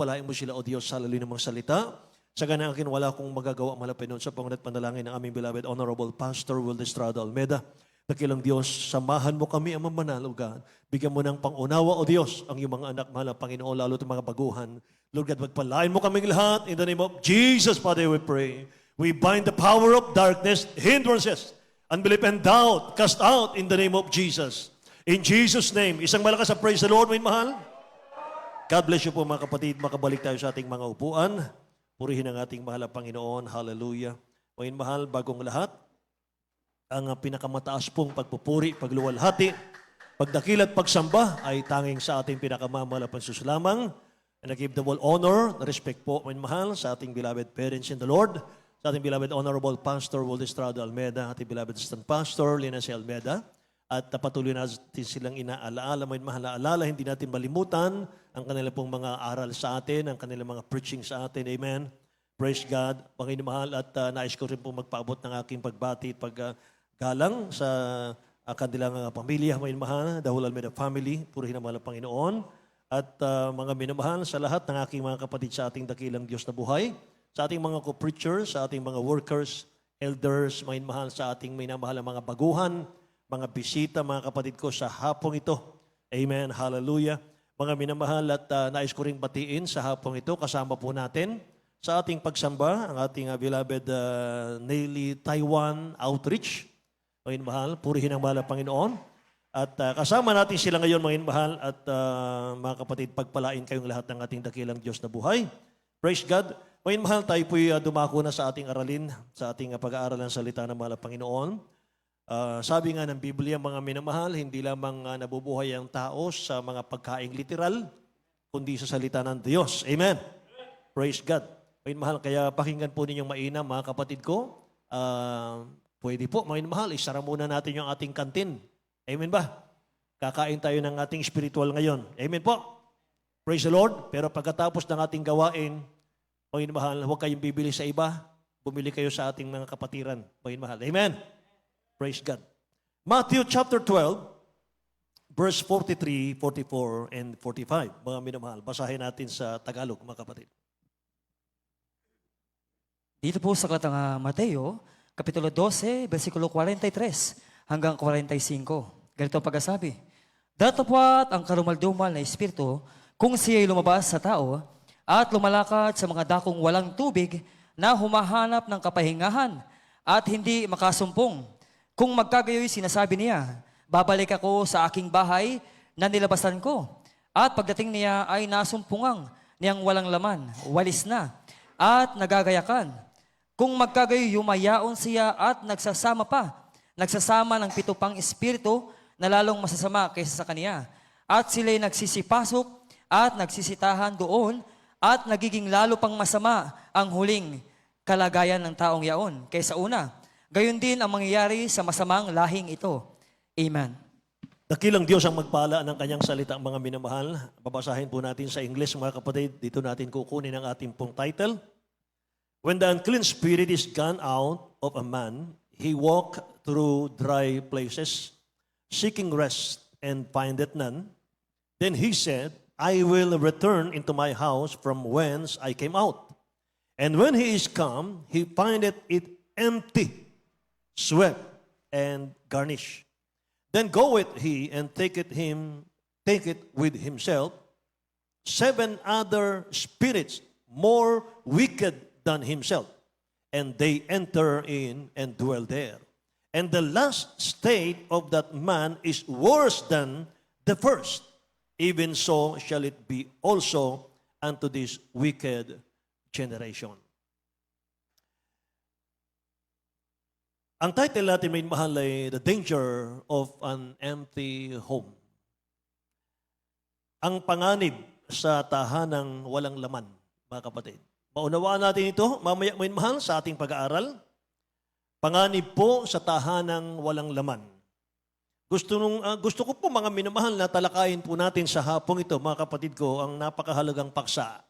pagpalain mo sila, O Diyos, sa laloy ng mga salita. Sa ganang akin, wala akong magagawa malapit noon sa pangunat panalangin ng aming beloved Honorable Pastor Will Estrada Almeda. Dakilang Diyos, samahan mo kami ang mamanal, O God. Bigyan mo ng pangunawa, O Diyos, ang iyong mga anak, mahal na Panginoon, lalo itong mga baguhan. Lord God, magpalain mo kaming lahat. In the name of Jesus, Father, we pray. We bind the power of darkness, hindrances, unbelief and doubt, cast out in the name of Jesus. In Jesus' name, isang malakas sa praise the Lord, may mahal. God bless you po mga kapatid. Makabalik tayo sa ating mga upuan. Purihin ang ating mahal na Panginoon. Hallelujah. May mahal, bagong lahat, ang pinakamataas pong pagpupuri, pagluwalhati, pagdakil at pagsamba ay tanging sa ating pinakamamahal na pansus lamang. And I give the all honor, respect po, may mahal, sa ating beloved parents in the Lord, sa ating beloved Honorable Pastor Will Estrada Almeda, ating beloved Assistant Pastor Lina C. Almeda, at patuloy natin silang inaalaala, may mahal na alala, hindi natin malimutan ang kanilang pong mga aral sa atin, ang kanilang mga preaching sa atin. Amen. Praise God. Panginoon mahal, at nais ko rin pong magpaabot ng aking pagbati at paggalang sa kanilang pamilya, may mahal, the whole Almeda family. Purihin ang mahal ng Panginoon. At mga minamahal sa lahat ng aking mga kapatid sa ating dakilang Diyos na buhay, sa ating mga co-preachers, sa ating mga workers, elders, may mahal sa ating minamahal na mga baguhan, mga bisita, mga kapatid ko sa hapong ito. Amen. Hallelujah. Mga minamahal, at nais ko ring batiin sa hapong ito, kasama po natin sa ating pagsamba, ang ating beloved Nelly Taiwan Outreach. Mga minamahal, purihin ang mahal ng Panginoon. At kasama natin sila ngayon, mga mahal, at mga kapatid, pagpalain kayong lahat ng ating dakilang Diyos na buhay. Praise God. Mga mahal, tayo po'y dumako na sa ating aralin, sa ating pag-aaral ng salita ng mahal na Panginoon. Sabi nga ng Biblia, mga minamahal, hindi lamang nabubuhay ang tao sa mga pagkaing literal, kundi sa salita ng Diyos. Amen. Praise God. Mga mahal, kaya pakinggan po ninyong mainam, mga kapatid ko. Pwede po, mga mahal, isara muna natin yung ating kantin. Amen ba? Kakain tayo ng ating spiritual ngayon. Amen po. Praise the Lord. Pero pagkatapos ng ating gawain, mga mahal, huwag kayong bibili sa iba. Bumili kayo sa ating mga kapatiran. Mga mahal. Amen. Praise God. Matthew chapter 12, verse 43, 44, and 45. Mga minamahal, basahin natin sa Tagalog, mga kapatid. Dito po sa aklat ng Mateo, Kapitulo 12, versikulo 43 hanggang 45. Ganito ang pagkasabi. Datapwat ang karumaldumal na espiritu kung siya'y lumabas sa tao at lumalakad sa mga dakong walang tubig na humahanap ng kapahingahan at hindi makasumpong. Kung magkagayoy, sinasabi niya, babalik ako sa aking bahay na nilabasan ko. At pagdating niya ay nasumpungang niyang walang laman, walis na, at nagagayakan. Kung magkagayoy, yumayaon siya at nagsasama ng 7 pang espiritu na lalong masasama kaysa sa kaniya. At sila'y nagsisipasok at nagsisitahan doon at nagiging lalo pang masama ang huling kalagayan ng taong yaon kaysa una. Gayon din ang mangyayari sa masamang lahing ito. Amen. Dakilang Diyos ang magpala ng kanyang salita, mga minamahal. Babasahin po natin sa English, mga kapatid. Dito natin kukunin ang ating pong title. When the unclean spirit is gone out of a man, he walked through dry places, seeking rest, and findeth none. Then he said, I will return into my house from whence I came out. And when he is come, he findeth it empty, swept, and garnished. Then goeth he and take it with himself 7 other spirits more wicked than himself, and they enter in and dwell there. And the last state of that man is worse than the first. Even so shall it be also unto this wicked generation. Ang title natin, may mahal, ay The Danger of an Empty Home. Ang panganib sa tahanang walang laman, mga kapatid. Maunawaan natin ito, mamaya may mahal, sa ating pag-aaral. Panganib po sa tahanang walang laman. Gusto ko po, mga minamahal, na talakayin po natin sa hapong ito, mga kapatid ko, ang napakahalagang paksa.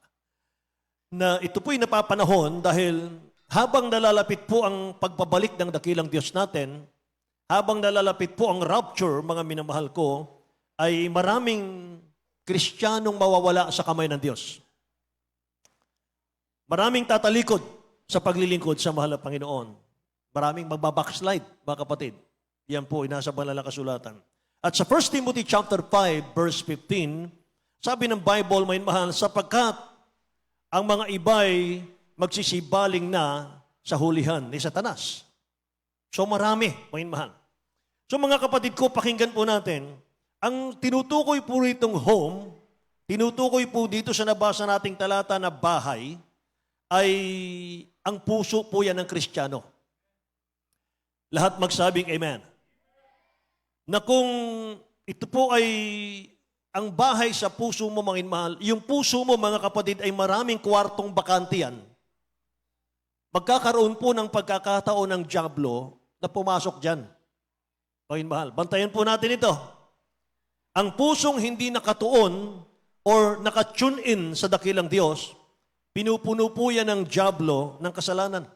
Na ito po'y napapanahon dahil habang nalalapit po ang pagbabalik ng dakilang Diyos natin, habang nalalapit po ang rapture, mga minamahal ko, ay maraming Kristiyanong mawawala sa kamay ng Diyos. Maraming tatalikod sa paglilingkod sa mahal na Panginoon. Maraming magbabackslide, mga kapatid. Yan po, nasa banal na kasulatan. At sa 1 Timothy chapter 5, verse 15, sabi ng Bible, may mahal, sapagkat ang mga iba'y magsisibaling na sa hulihan ni Satanas. So marami, may mahal. So mga kapatid ko, pakinggan po natin, ang tinutukoy po ritong home, tinutukoy po dito sa nabasa nating talata na bahay, ay ang puso po yan ng Kristiyano. Lahat magsabing amen. Na kung ito po ay ang bahay sa puso mo, mga mahal, yung puso mo, mga kapatid, ay maraming kwartong bakante yan. Magkakaroon po ng pagkakataon ng diablo na pumasok dyan. Mga mahal, bantayan po natin ito. Ang pusong hindi nakatuon or nakatune in sa dakilang Diyos, pinupuno po yan ng diablo ng kasalanan.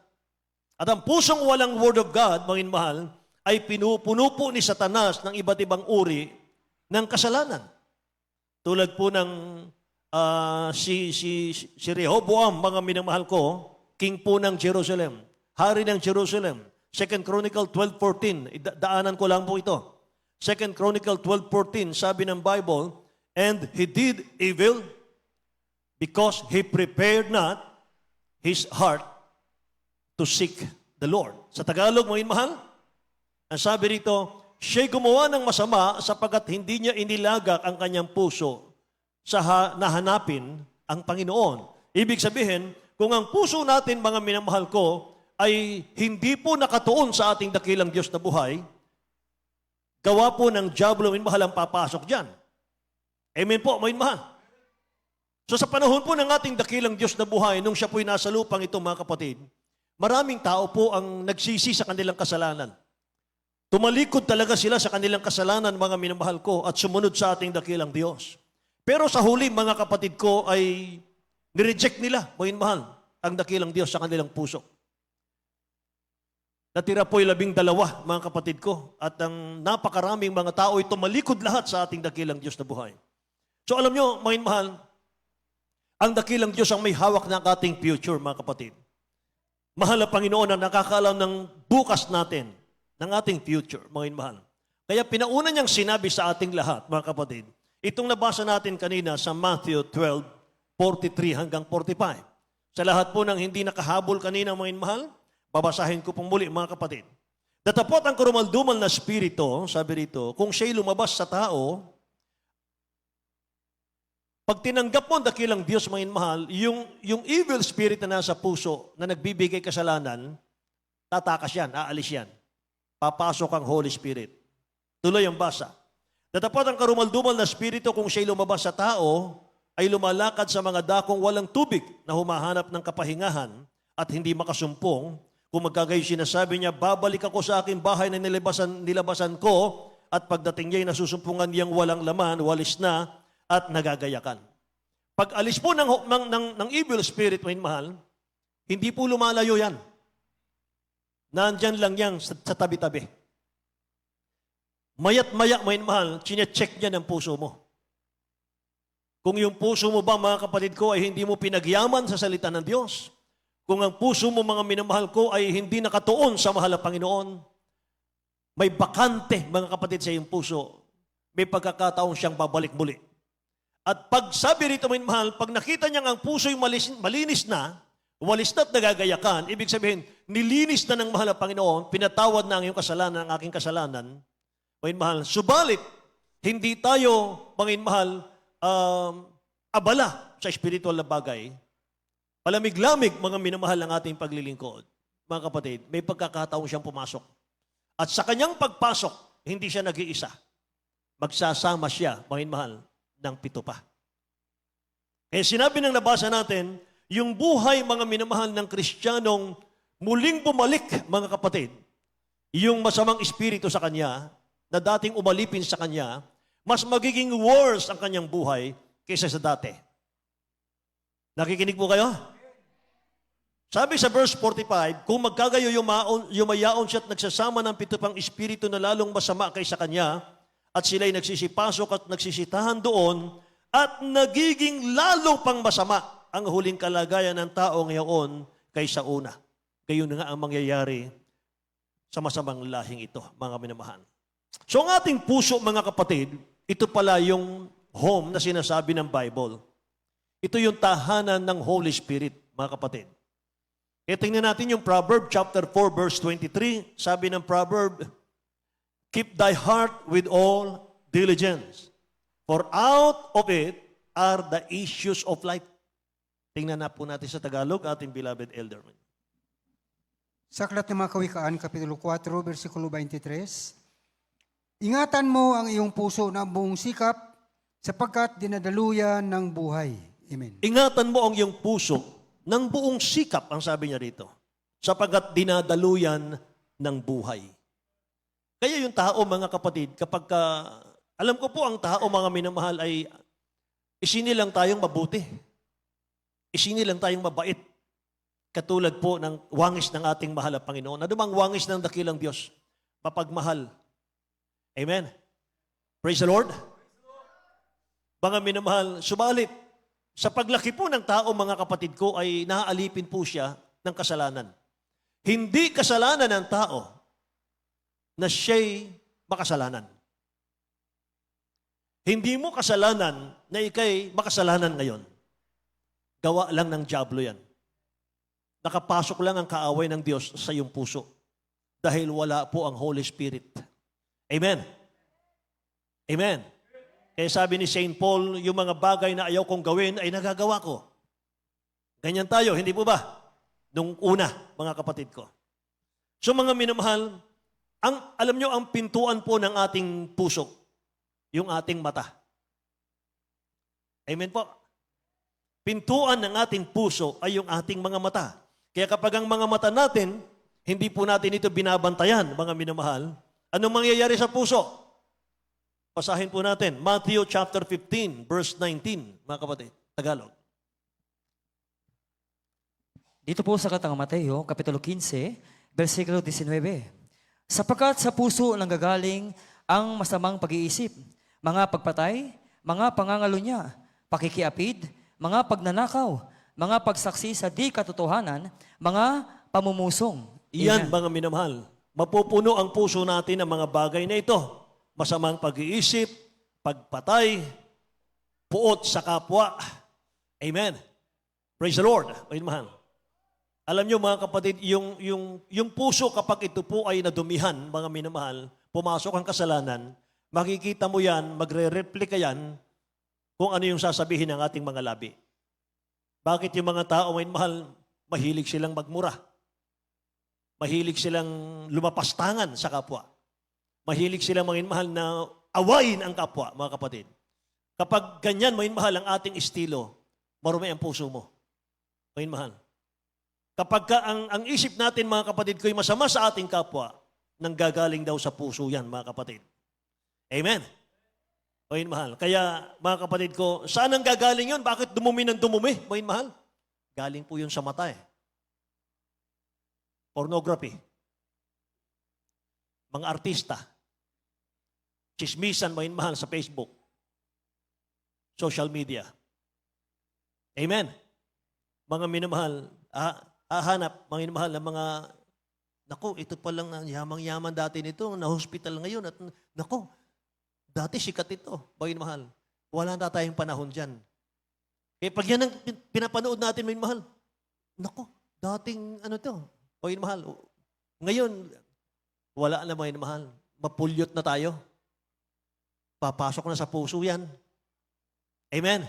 At ang pusong walang Word of God, mga mahal, ay pinupuno po ni Satanas ng iba't ibang uri ng kasalanan. Tulad po ng si Rehoboam, mga minamahal ko, king po ng Jerusalem, hari ng Jerusalem. 2 Chronicle 12:14, daanan ko lang po ito. 2 Chronicle 12:14, sabi ng Bible, and he did evil because he prepared not his heart to seek the Lord. Sa Tagalog, mga mahal, ang sabi rito, siya'y gumawa ng masama sapagkat hindi niya inilagak ang kanyang puso sa nahanapin ang Panginoon. Ibig sabihin, kung ang puso natin, mga minamahal ko, ay hindi po nakatuon sa ating dakilang Diyos na buhay, gawa po ng diablo, minamahal, ang papasok dyan. Amen po, minamahal. So sa panahon po ng ating dakilang Diyos na buhay, nung siya po'y nasa lupang ito, mga kapatid, maraming tao po ang nagsisi sa kanilang kasalanan. Tumalikod talaga sila sa kanilang kasalanan, mga minamahal ko, at sumunod sa ating dakilang Diyos. Pero sa huli, mga kapatid ko, ay nireject nila, mga minamahal, ang dakilang Diyos sa kanilang puso. Natira po'y 12, mga kapatid ko, at ang napakaraming mga tao ay tumalikod lahat sa ating dakilang Diyos na buhay. So alam nyo, mga minamahal, ang dakilang Diyos ang may hawak ng ating future, mga kapatid. Mahal na Panginoon ang nakakaalam ng bukas natin, ng ating future, mga minamahal. Kaya pinauna niyang sinabi sa ating lahat, mga kapatid, itong nabasa natin kanina sa Matthew 12:43 hanggang 45. Sa lahat po ng hindi nakahabol kanina, mga minamahal, babasahin ko pong muli, mga kapatid. Datapot ang karumaldumal na spirito, sabi rito, kung siya'y lumabas sa tao, pag tinanggap mo ang dakilang Diyos, mga minamahal, yung evil spirit na nasa puso na nagbibigay kasalanan, tatakas yan, aalis yan. Papasok ang Holy Spirit. Tuloy ang basa. Datapot ang karumaldumal na spirito kung siya'y lumabas sa tao, ay lumalakad sa mga dakong walang tubig na humahanap ng kapahingahan at hindi makasumpong. Kung magkagayo sinasabi niya, babalik ako sa aking bahay na nilabasan ko at pagdating niya'y nasusumpungan niyang walang laman, walis na at nagagayakan. Pag alis po ng evil spirit, mga mahal, hindi po lumalayo yan. Nandyan lang yan sa tabi-tabi. Mayat-maya, mga mahal, chinecheck niya ng puso mo. Kung yung puso mo ba, mga kapatid ko, ay hindi mo pinagyaman sa salita ng Diyos, kung ang puso mo, mga minamahal ko, ay hindi nakatuon sa mahal na Panginoon, may bakante, mga kapatid, sa iyong puso, may pagkakataon siyang babalik muli. At pag sabi rito, mga minamahal, pag nakita niyang ang puso'y malinis na, walis na at nagagayakan, ibig sabihin, nilinis na ng mahal na Panginoon, pinatawad na ang iyong kasalanan, ang aking kasalanan, mga minamahal, subalit, hindi tayo, mga minamahal, abala sa spiritual na bagay, palamig-lamig, mga minamahal ng ating paglilingkod. Mga kapatid, may pagkakataon siyang pumasok. At sa kanyang pagpasok, hindi siya nag-iisa. Magsasama siya, mga minamahal, ng 7 pa. Eh sinabi ng nabasa natin, yung buhay, mga minamahal ng Kristiyanong muling bumalik, mga kapatid, yung masamang espiritu sa kanya, na dating umalipin sa kanya, mas magiging worse ang kanyang buhay kaysa sa dati. Nakikinig po kayo? Sabi sa verse 45, kung magkagayo yumayaon siya at nagsasama ng 7 pang espiritu na lalong masama kaysa kanya, at sila'y nagsisipasok at nagsisitahan doon, at nagiging lalo pang masama ang huling kalagayan ng tao ngayon kaysa una. Gayon nga ang mangyayari sa masamang lahing ito, mga minamahal. So ang ating puso, mga kapatid, ito pala yung home na sinasabi ng Bible. Ito yung tahanan ng Holy Spirit, mga kapatid. Kaya tingnan natin yung Proverb chapter 4 verse 23. Sabi ng Proverb, keep thy heart with all diligence, for out of it are the issues of life. Tingnan na po natin sa Tagalog, ating beloved elderman. Sa Aklat ng mga Kawikaan, Kapitulo 4, versikulo 23, ingatan mo ang iyong puso na buong sikap sapagkat dinadaluyan ng buhay. Amen. Ingatan mo ang iyong puso ng buong sikap, ang sabi niya rito, sapagkat dinadaluyan ng buhay. Kaya yung tao, mga kapatid, alam ko po ang tao, mga minamahal, ay isinilang tayong mabuti. Isinilang tayong mabait. Katulad po ng wangis ng ating mahal na Panginoon. Ano bang wangis ng dakilang Diyos? Mapagmahal. Amen. Praise the Lord. Mga minamahal, subalit, sa paglaki po ng tao, mga kapatid ko, ay naaalipin po siya ng kasalanan. Hindi kasalanan ng tao na siya'y makasalanan. Hindi mo kasalanan na ika'y makasalanan ngayon. Gawa lang ng dyablo yan. Nakapasok lang ang kaaway ng Diyos sa iyong puso dahil wala po ang Holy Spirit. Amen. Amen. Kaya sabi ni St. Paul, yung mga bagay na ayaw kong gawin ay nagagawa ko. Ganyan tayo, hindi po ba? Nung una, mga kapatid ko. So mga minamahal, alam nyo ang pintuan po ng ating puso, yung ating mata. Amen po. Pintuan ng ating puso ay yung ating mga mata. Kaya kapag ang mga mata natin, hindi po natin ito binabantayan, mga minamahal, anong mangyayari sa puso? Basahin po natin, Matthew chapter 15, verse 19, mga kapatid, Tagalog. Dito po sa Aklat ng Mateo, Kapitulo 15, versikulo 19. Sapagkat sa puso nanggagaling ang masamang pag-iisip, mga pagpatay, mga pangangalunya, pakikiapid, mga pagnanakaw, mga pagsaksi sa di katotohanan, mga pamumusong. Iyan, Amen. mga minamahal, mapupuno ang puso natin ng mga bagay na ito. Masamang pag-iisip, pagpatay, puot sa kapwa. Amen. Praise the Lord. Amen, mahal. Alam nyo, mga kapatid, yung puso kapag ito po ay nadumihan, mga minamahal, pumasok ang kasalanan, makikita mo yan, magre-replika yan kung ano yung sasabihin ng ating mga labi. Bakit yung mga tao, mga mahal, mahilig silang magmura? Mahilig silang lumapastangan sa kapwa. Mahilig silang mga mahal na awayin ang kapwa, mga kapatid. Kapag ganyan, mga mahal, ang ating estilo, marumi ang puso mo. Mga mahal. Kapag ang isip natin, mga kapatid ko, ay masama sa ating kapwa, nanggagaling daw sa puso yan, mga kapatid. Amen. Mga mahal. Kaya, mga kapatid ko, saan ang gagaling yun? Bakit dumumi ng dumumi, mga mahal? Galing po yun sa mata eh. Pornography. Mga artista. Chismisan, mga mahal, sa Facebook. Social media. Amen. Mga minamahal, hahanap, mga minamahal, na mga, naku, ito palang yamang-yaman dati nito, na-hospital ngayon, at naku, dati sikat ito, mga minamahal. Wala na tayong panahon dyan. Kaya pag yan ang pinapanood natin, mga minamahal, naku, dating ano to, mga minamahal, ngayon, wala na, mga minamahal. Mapulyot na tayo. Papasok na sa puso yan. Amen.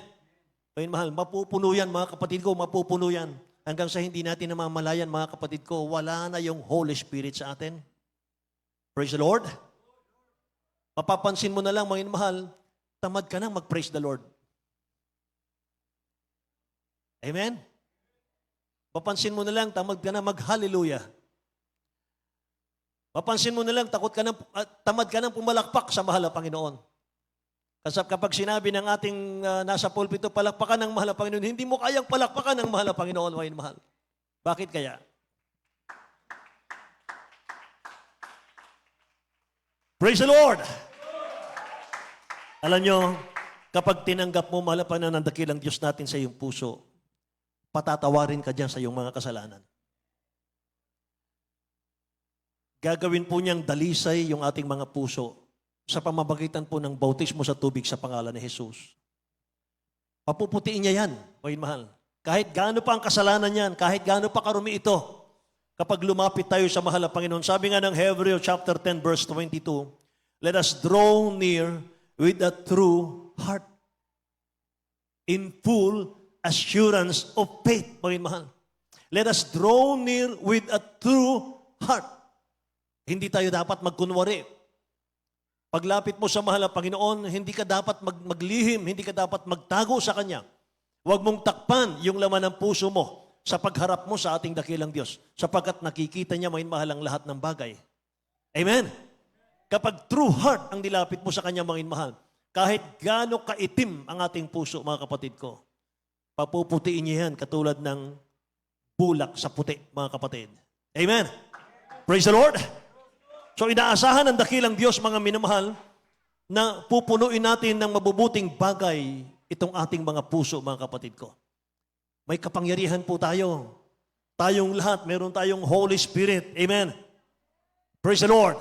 Mga mahal, mapupuno yan, mga kapatid ko, mapupuno yan. Hanggang sa hindi natin namamalayan, mga kapatid ko, wala na yung Holy Spirit sa atin. Praise the Lord. Mapapansin mo na lang, mga mahal, tamad ka nang mag-praise the Lord. Amen. Mapapansin mo na lang, tamad ka na mag-hallelujah. Mapansin mo na lang, tamad ka nang pumalakpak sa mahal na Panginoon. Kasi kapag sinabi ng ating nasa pulpito, palakpakan ng mahal na Panginoon, hindi mo kayang palakpakan ng mahal na Panginoon, mga mahal. Bakit kaya? Praise the Lord! Alam nyo, kapag tinanggap mo, mahal na Panginoon, ang dakilang Diyos natin sa iyong puso, patatawarin ka dyan sa iyong mga kasalanan. Gagawin po niyang dalisay yung ating mga puso sa pamamagitan po ng bautismo sa tubig sa pangalan ni Jesus. Papuputiin niya yan, pagin mahal. Kahit gaano pa ang kasalanan niyan, kahit gaano pa karumi ito, kapag lumapit tayo sa mahal na Panginoon. Sabi nga ng Hebreo chapter 10 verse 22, let us draw near with a true heart in full assurance of faith. Pagin mahal. Let us draw near with a true heart. Hindi tayo dapat magkunwari. Paglapit mo sa mahal na Panginoon, hindi ka dapat maglihim, hindi ka dapat magtago sa Kanya. Huwag mong takpan yung laman ng puso mo sa pagharap mo sa ating dakilang Diyos, sapagkat nakikita niya mahal ang lahat ng bagay. Amen? Kapag true heart ang nilapit mo sa Kanya mahal, kahit gaano kaitim ang ating puso, mga kapatid ko, papuputiin niya yan katulad ng bulak sa puti, mga kapatid. Amen? Praise the Lord! So inaasahan ng dakilang Diyos, mga minamahal, na pupunuin natin ng mabubuting bagay itong ating mga puso, mga kapatid ko. May kapangyarihan po tayo. Tayong lahat, meron tayong Holy Spirit. Amen. Praise the Lord.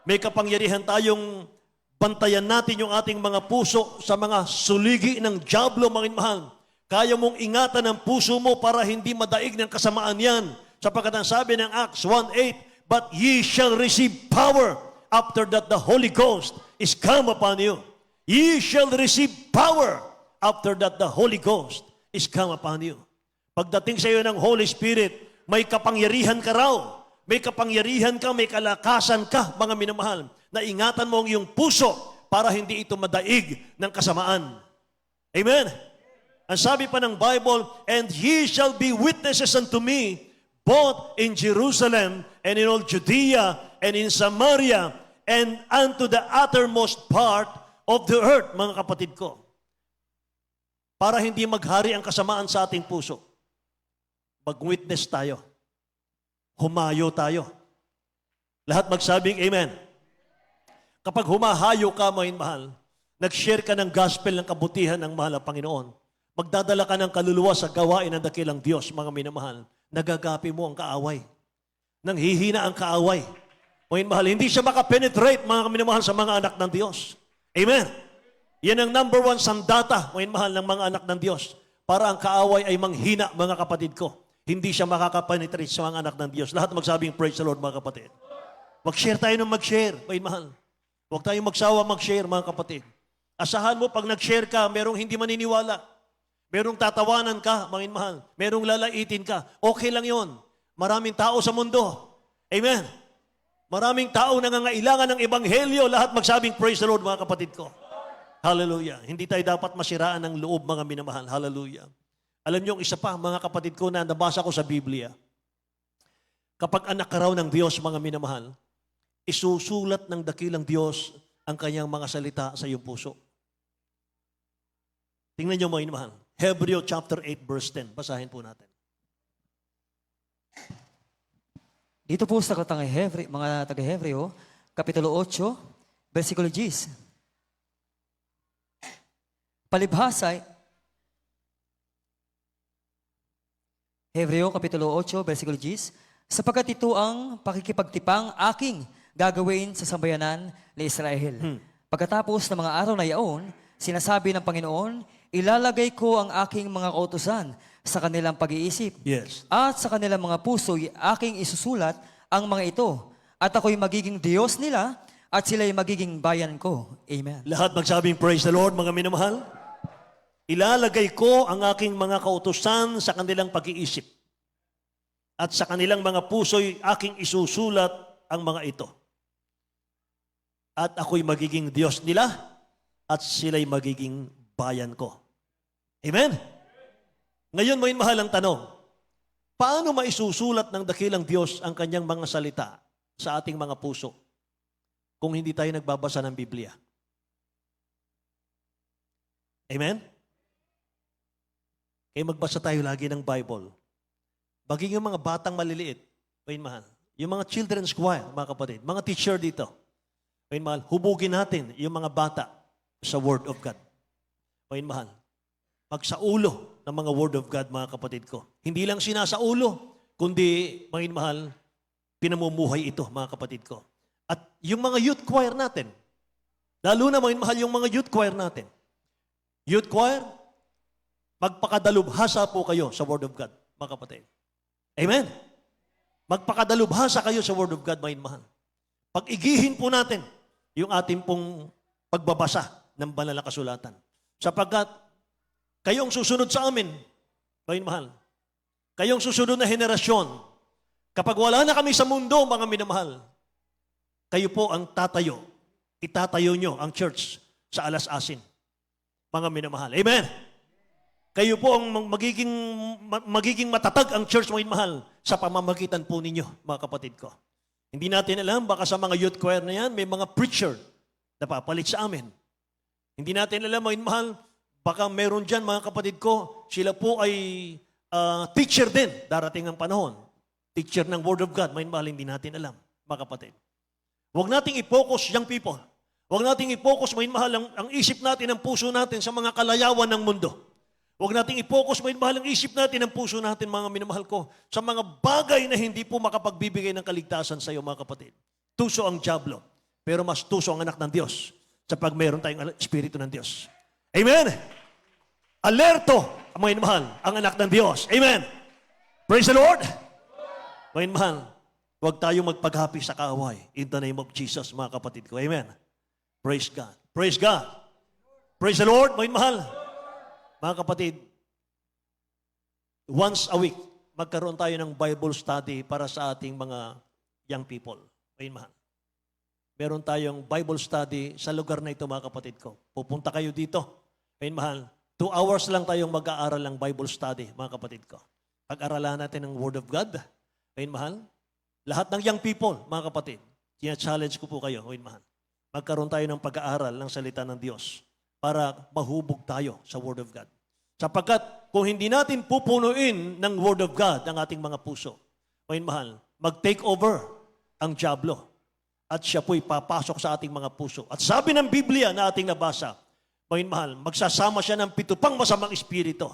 May kapangyarihan tayong bantayan natin yung ating mga puso sa mga suligi ng dyablo, mga mahal. Kaya mong ingatan ang puso mo para hindi madaig ng kasamaan yan. Sapagkat ang sabi ng Acts 1:8, but ye shall receive power after that the Holy Ghost is come upon you. Ye shall receive power after that the Holy Ghost is come upon you. Pagdating sa iyo ng Holy Spirit, may kapangyarihan ka raw. May kapangyarihan ka, may kalakasan ka, mga minamahal, na ingatan mo ang iyong puso para hindi ito madaig ng kasamaan. Amen? Ang sabi pa ng Bible, and ye shall be witnesses unto me, both in Jerusalem and in all Judea and in Samaria and unto the uttermost part of the earth, mga kapatid ko. Para hindi maghari ang kasamaan sa ating puso, mag-witness tayo. Humayo tayo. Lahat magsabing amen. Kapag humahayo ka, mga mahal, nag-share ka ng gospel ng kabutihan ng mahal na Panginoon, magdadala ka ng kaluluwa sa gawain ng dakilang Diyos, mga minamahal, nagagapi mo ang kaaway. Nanghihina ang kaaway. Mga mahal, hindi siya makapenetrate, mga minamahal, sa mga anak ng Diyos. Amen. Yan ang number one sandata, mga mahal, ng mga anak ng Diyos. Para ang kaaway ay manghina, mga kapatid ko. Hindi siya makakapenetrate sa mga anak ng Diyos. Lahat magsabing praise the Lord, mga kapatid. Mag-share tayo ng mag-share, mga mahal. Huwag tayong magsawa mag-share, mga kapatid. Asahan mo, pag nag-share ka, merong hindi maniniwala. Merong tatawanan ka, mga mahal. Merong lalaitin ka. Okay lang yon. Maraming tao sa mundo. Amen. Maraming tao nangangailangan ng ebanghelyo. Lahat magsabing praise the Lord, mga kapatid ko. Hallelujah. Hindi tayo dapat masiraan ng loob, mga minamahal. Hallelujah. Alam niyo, isa pa, mga kapatid ko, na nabasa ko sa Biblia, kapag anak ka raw ng Diyos, mga minamahal, isusulat ng dakilang Diyos ang kanyang mga salita sa iyong puso. Tingnan niyo, mga minamahal. Hebreo chapter 8, verse 10. Basahin po natin. Dito po sa mga taga-Hebreo, Kapitulo 8, versikulo 10. Palibhasa, Hebreo, Kapitulo 8, versikulo 10, sapagkat ito ang pakikipagtipang aking gagawin sa sambayanan ni Israel. Pagkatapos ng mga araw na yaon, sinasabi ng Panginoon, ilalagay ko ang aking mga kautusan sa kanilang pag-iisip. Yes. At sa kanilang mga puso, aking isusulat ang mga ito. At ako'y magiging Diyos nila at sila'y magiging bayan ko. Amen. Lahat magsabing praise the Lord, mga minamahal. Ilalagay ko ang aking mga kautusan sa kanilang pag-iisip. At sa kanilang mga puso'y aking isusulat ang mga ito. At ako'y magiging Diyos nila at sila'y magiging bayan ko. Amen? Ngayon, may mahalang tanong. Paano maisusulat ng dakilang Diyos ang kanyang mga salita sa ating mga puso kung hindi tayo nagbabasa ng Biblia? Amen? Kaya magbasa tayo lagi ng Bible. Baging yung mga batang maliliit, may mahal. Yung mga children's choir, mga kapatid, mga teacher dito, may mahal, hubugin natin yung mga bata sa Word of God. May mahal. Pag sa ulo, ng mga Word of God, mga kapatid ko. Hindi lang sinasaulo, kundi, mga mahal, pinamumuhay ito, mga kapatid ko. At yung mga youth choir natin, lalo na mga mahal yung mga youth choir natin. Youth choir, magpakadalubhasa po kayo sa Word of God, mga kapatid. Amen? Magpakadalubhasa kayo sa Word of God, mga mahal. Pag-igihin po natin yung ating pong pagbabasa ng banal na kasulatan. Sapagkat kayong susunod sa amin, mga mahal. Kayong susunod na henerasyon. Kapag wala na kami sa mundo, mga minamahal, kayo po ang tatayo. Itatayo nyo ang church sa alas-asin. Mga minamahal. Amen? Kayo po ang magiging matatag ang church, mga mahal, sa pamamagitan po ninyo, mga kapatid ko. Hindi natin alam, baka sa mga youth choir na yan, may mga preacher na papalit sa amin. Hindi natin alam, mga mahal, baka meron dyan, mga kapatid ko, sila po ay teacher din, darating ang panahon. Teacher ng Word of God, mga mahal, hindi natin alam, mga kapatid. Huwag nating i-focus, young people. Huwag nating i-focus, mga mahal, ang isip natin, ang puso natin sa mga kalayawan ng mundo. Huwag nating i-focus, mga mahal, ang isip natin, ang puso natin, mga minamahal ko, sa mga bagay na hindi po makapagbibigay ng kaligtasan sa iyo, mga kapatid. Tuso ang dyablo, pero mas tuso ang anak ng Diyos sa pag mayroon tayong Espiritu ng Diyos. Amen? Alerto, mga minamahal, ang anak ng Diyos. Amen? Praise the Lord! Mga minamahal, huwag tayong magpaghapi sa kaaway in the name of Jesus, mga kapatid ko. Amen? Praise God. Praise God. Praise the Lord, mga minamahal. Mga kapatid, once a week, magkaroon tayo ng Bible study para sa ating mga young people. Ayun, mahal. Meron tayong Bible study sa lugar na ito, mga kapatid ko. Pupunta kayo dito. Ayun, mahal. 2 hours lang tayong mag-aaral ng Bible study, mga kapatid ko. Pag-aralan natin ng Word of God. Ayun, mahal. Lahat ng young people, mga kapatid, challenge ko po kayo, ayun, mahal. Magkaroon tayo ng pag-aaral ng salita ng Diyos para mahubog tayo sa Word of God. Sapagkat kung hindi natin pupunuin ng Word of God ang ating mga puso, ayun, mahal, mag-take over ang dyablo at siya po'y papasok sa ating mga puso. At sabi ng Biblia na ating nabasa, ayun, mahal, magsasama siya ng 7 pang masamang espiritu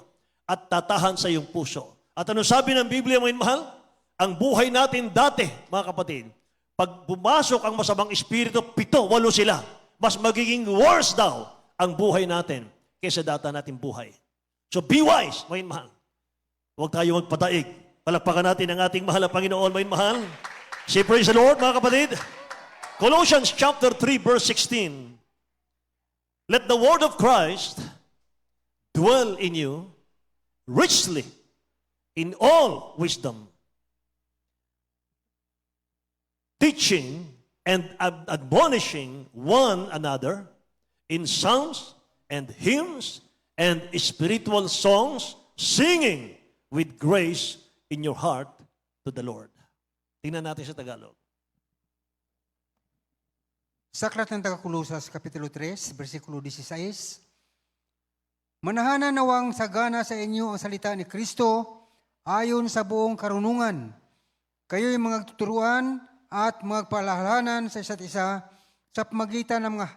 at tatahan sa iyong puso. At ano sabi ng Biblia, ayun, mahal? Ang buhay natin dati, mga kapatid, pag pumasok ang masamang espiritu, 7, 8 sila. Mas magiging worse daw ang buhay natin kaysa data natin buhay. So be wise, mga mahal. Huwag tayo magpataig. Palakpakan natin ang ating mahal na Panginoon, mga mahal. Say praise the Lord, mga kapatid. Colossians chapter 3, verse 16. Let the word of Christ dwell in you richly in all wisdom, teaching and admonishing one another in psalms and hymns and spiritual songs, singing with grace in your heart to the Lord. Tingnan natin sa Tagalog. Sa Aklat ng Taga-Kulosas, Kapitulo 3, versikulo 16, Manahanan nawang sagana sa inyo ang salita ni Kristo ayon sa buong karunungan. Kayo'y mga tuturuan at magpaalalahanan sa isa't isa sa pamagitan ng mga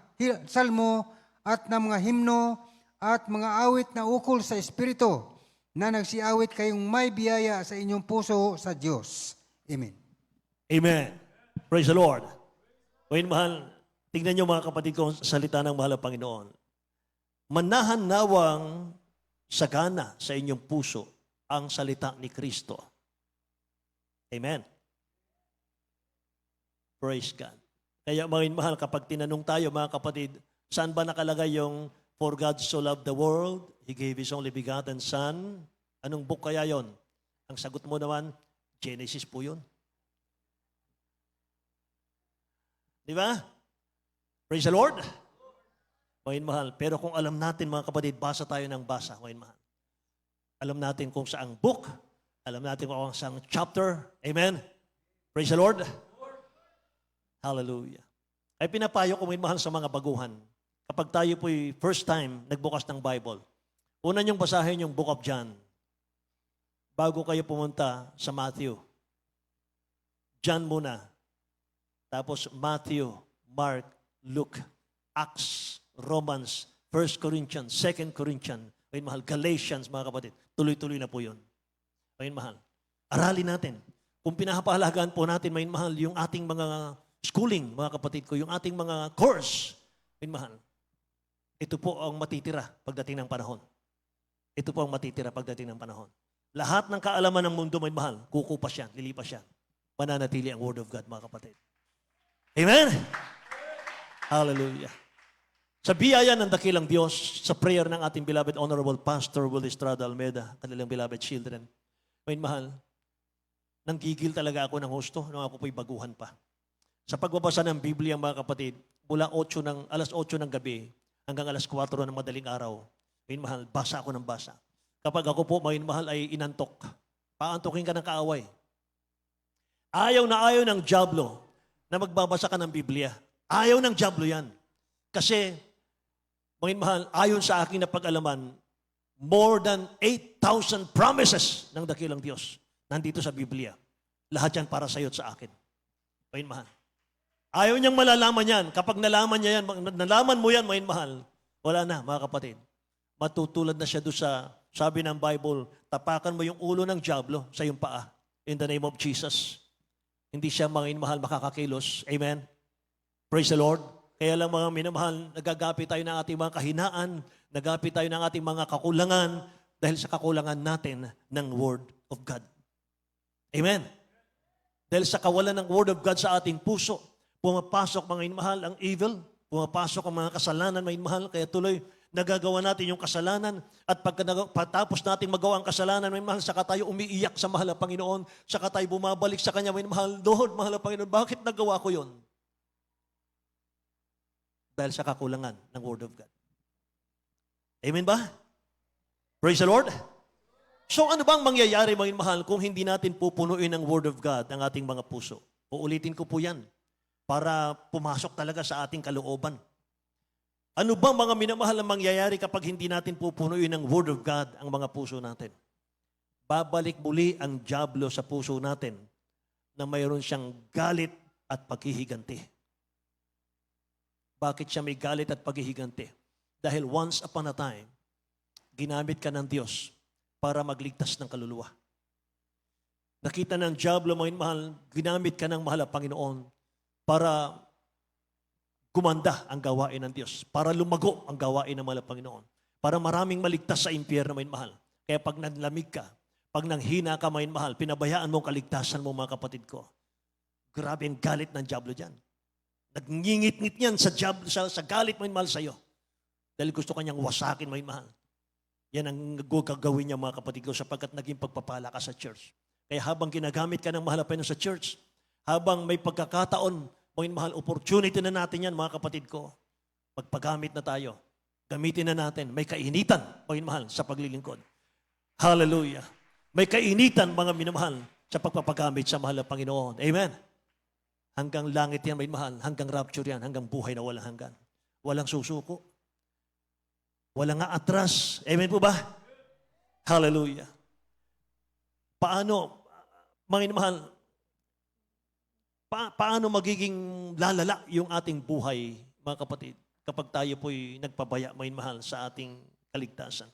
salmo at ng mga himno at mga awit na ukol sa Espiritu na nagsiawit kayong may biyaya sa inyong puso sa Diyos. Amen. Amen. Praise the Lord. Ngayon, mahal, tingnan niyo mga kapatid ko sa salita ng mahal na Panginoon. Manahan nawang sagana sa inyong puso ang salita ni Kristo. Amen. Praise God. Kaya mga mahal, kapag tinanong tayo mga kapatid, saan ba nakalagay yung For God so loved the world, He gave His only begotten Son? Anong book kaya yon? Ang sagot mo naman, Genesis po yun. Di ba? Praise the Lord. Mga mahal, pero kung alam natin mga kapatid, basa tayo ng basa, mga mahal. Alam natin kung saang book, alam natin kung saang chapter. Amen? Praise the Lord. Hallelujah. Ay pinapayo ko mga mahal sa mga baguhan. Kapag tayo po'y first time nagbukas ng Bible, una niyong basahin yung Book of John bago kayo pumunta sa Matthew. John muna. Tapos Matthew, Mark, Luke, Acts, Romans, 1 Corinthians, 2 Corinthians, Ngayon mahal, Galatians mga kapatid, tuloy-tuloy na po yun. Ngayon mahal, aralin natin. Kung pinapahalagaan po natin, ngayon mahal, yung ating mga schooling, mga kapatid ko, yung ating mga course, ngayon mahal, ito po ang matitira pagdating ng panahon. Ito po ang matitira pagdating ng panahon. Lahat ng kaalaman ng mundo, ngayon mahal, kukupas yan, lilipas yan. Mananatili ang Word of God, mga kapatid. Amen? Hallelujah. Sa biyaya ng dakilang Diyos, sa prayer ng ating beloved Honorable Pastor Will Estrada Almeida, kanilang beloved children, ngayon mahal, nanggigil talaga ako ng husto nung ako po'y baguhan pa. Sa pagbabasa ng Biblia, mga kapatid, mula alas 8 ng gabi hanggang alas 4 ng madaling araw, ngayon mahal, basa ako ng basa. Kapag ako po, ngayon mahal, ay inantok, paantokin ka ng kaaway. Ayaw ng dyablo na magbabasa ka ng Biblia. Ayaw ng dyablo yan. Kasi, mga mahal, ayon sa aking napag-alaman, more than 8,000 promises ng dakilang Diyos nandito sa Biblia. Lahat yan para sa iyo at sa akin. Mga mahal. Ayaw niyang malalaman yan. Kapag nalaman mo yan, mga mahal, wala na, mga kapatid. Matutulad na siya doon sa, sabi ng Bible, tapakan mo yung ulo ng dyablo sa iyong paa. In the name of Jesus. Hindi siya, mga mahal, makakakilos. Amen? Praise the Lord. Kaya lang mga minamahal, nagagapi tayo ng ating mga kahinaan, nagapi tayo ng ating mga kakulangan dahil sa kakulangan natin ng Word of God. Amen? Dahil sa kawalan ng Word of God sa ating puso, pumapasok mga inmahal ang evil, pumapasok ang mga kasalanan mga inmahal, kaya tuloy nagagawa natin yung kasalanan at pagkatapos natin magawa ang kasalanan, mga inmahal, saka tayo umiiyak sa mahal na Panginoon, saka tayo bumabalik sa Kanya, mga inmahal, Lord, mahal na Panginoon, bakit nagawa ko yon? Dahil sa kakulangan ng Word of God. Amen ba? Praise the Lord. So ano bang mangyayari, mga mahal, kung hindi natin pupunuin ng Word of God ang ating mga puso? Uulitin ko po yan para pumasok talaga sa ating kalooban. Ano bang mga minamahal na mangyayari kapag hindi natin pupunuin ng Word of God ang mga puso natin? Babalik muli ang dyablo sa puso natin na mayroon siyang galit at paghihiganti. Bakit siya may galit at paghihiganti? Dahil once upon a time, ginamit ka ng Diyos para magligtas ng kaluluwa. Nakita ng dyablo, mga mahal, ginamit ka ng mahal na Panginoon para gumanda ang gawain ng Diyos, para lumago ang gawain ng mahal na Panginoon, para maraming maligtas sa impyerno, mga mahal. Kaya pag nanlamig ka, pag nanghina ka, mga mahal, pinabayaan mo ang kaligtasan mo, mga kapatid ko. Grabe ang galit ng dyablo dyan. Nagngingit-ngit yan sa galit mo mahal sa iyo. Dahil gusto kanyang wasakin mo mahal. Yan ang gagawin niya mga kapatid ko sapagkat naging pagpapala ka sa church. Kaya habang ginagamit ka ng mahal na Panginoon sa church, habang may pagkakataon, mga mahal, opportunity na natin yan mga kapatid ko. Pagpagamit na tayo, gamitin na natin. May kainitan, mga mahal, sa paglilingkod. Hallelujah. May kainitan, mga minamahal, sa pagpapagamit sa mahal na Panginoon. Amen. Hanggang langit yan, may mahal. Hanggang rapture yan. Hanggang buhay na walang hanggan. Walang susuko. Walang atras. Amen po ba? Hallelujah. Paano, mga mahal, paano magiging lalala yung ating buhay, mga kapatid, kapag tayo po'y nagpabaya, mga mahal, sa ating kaligtasan?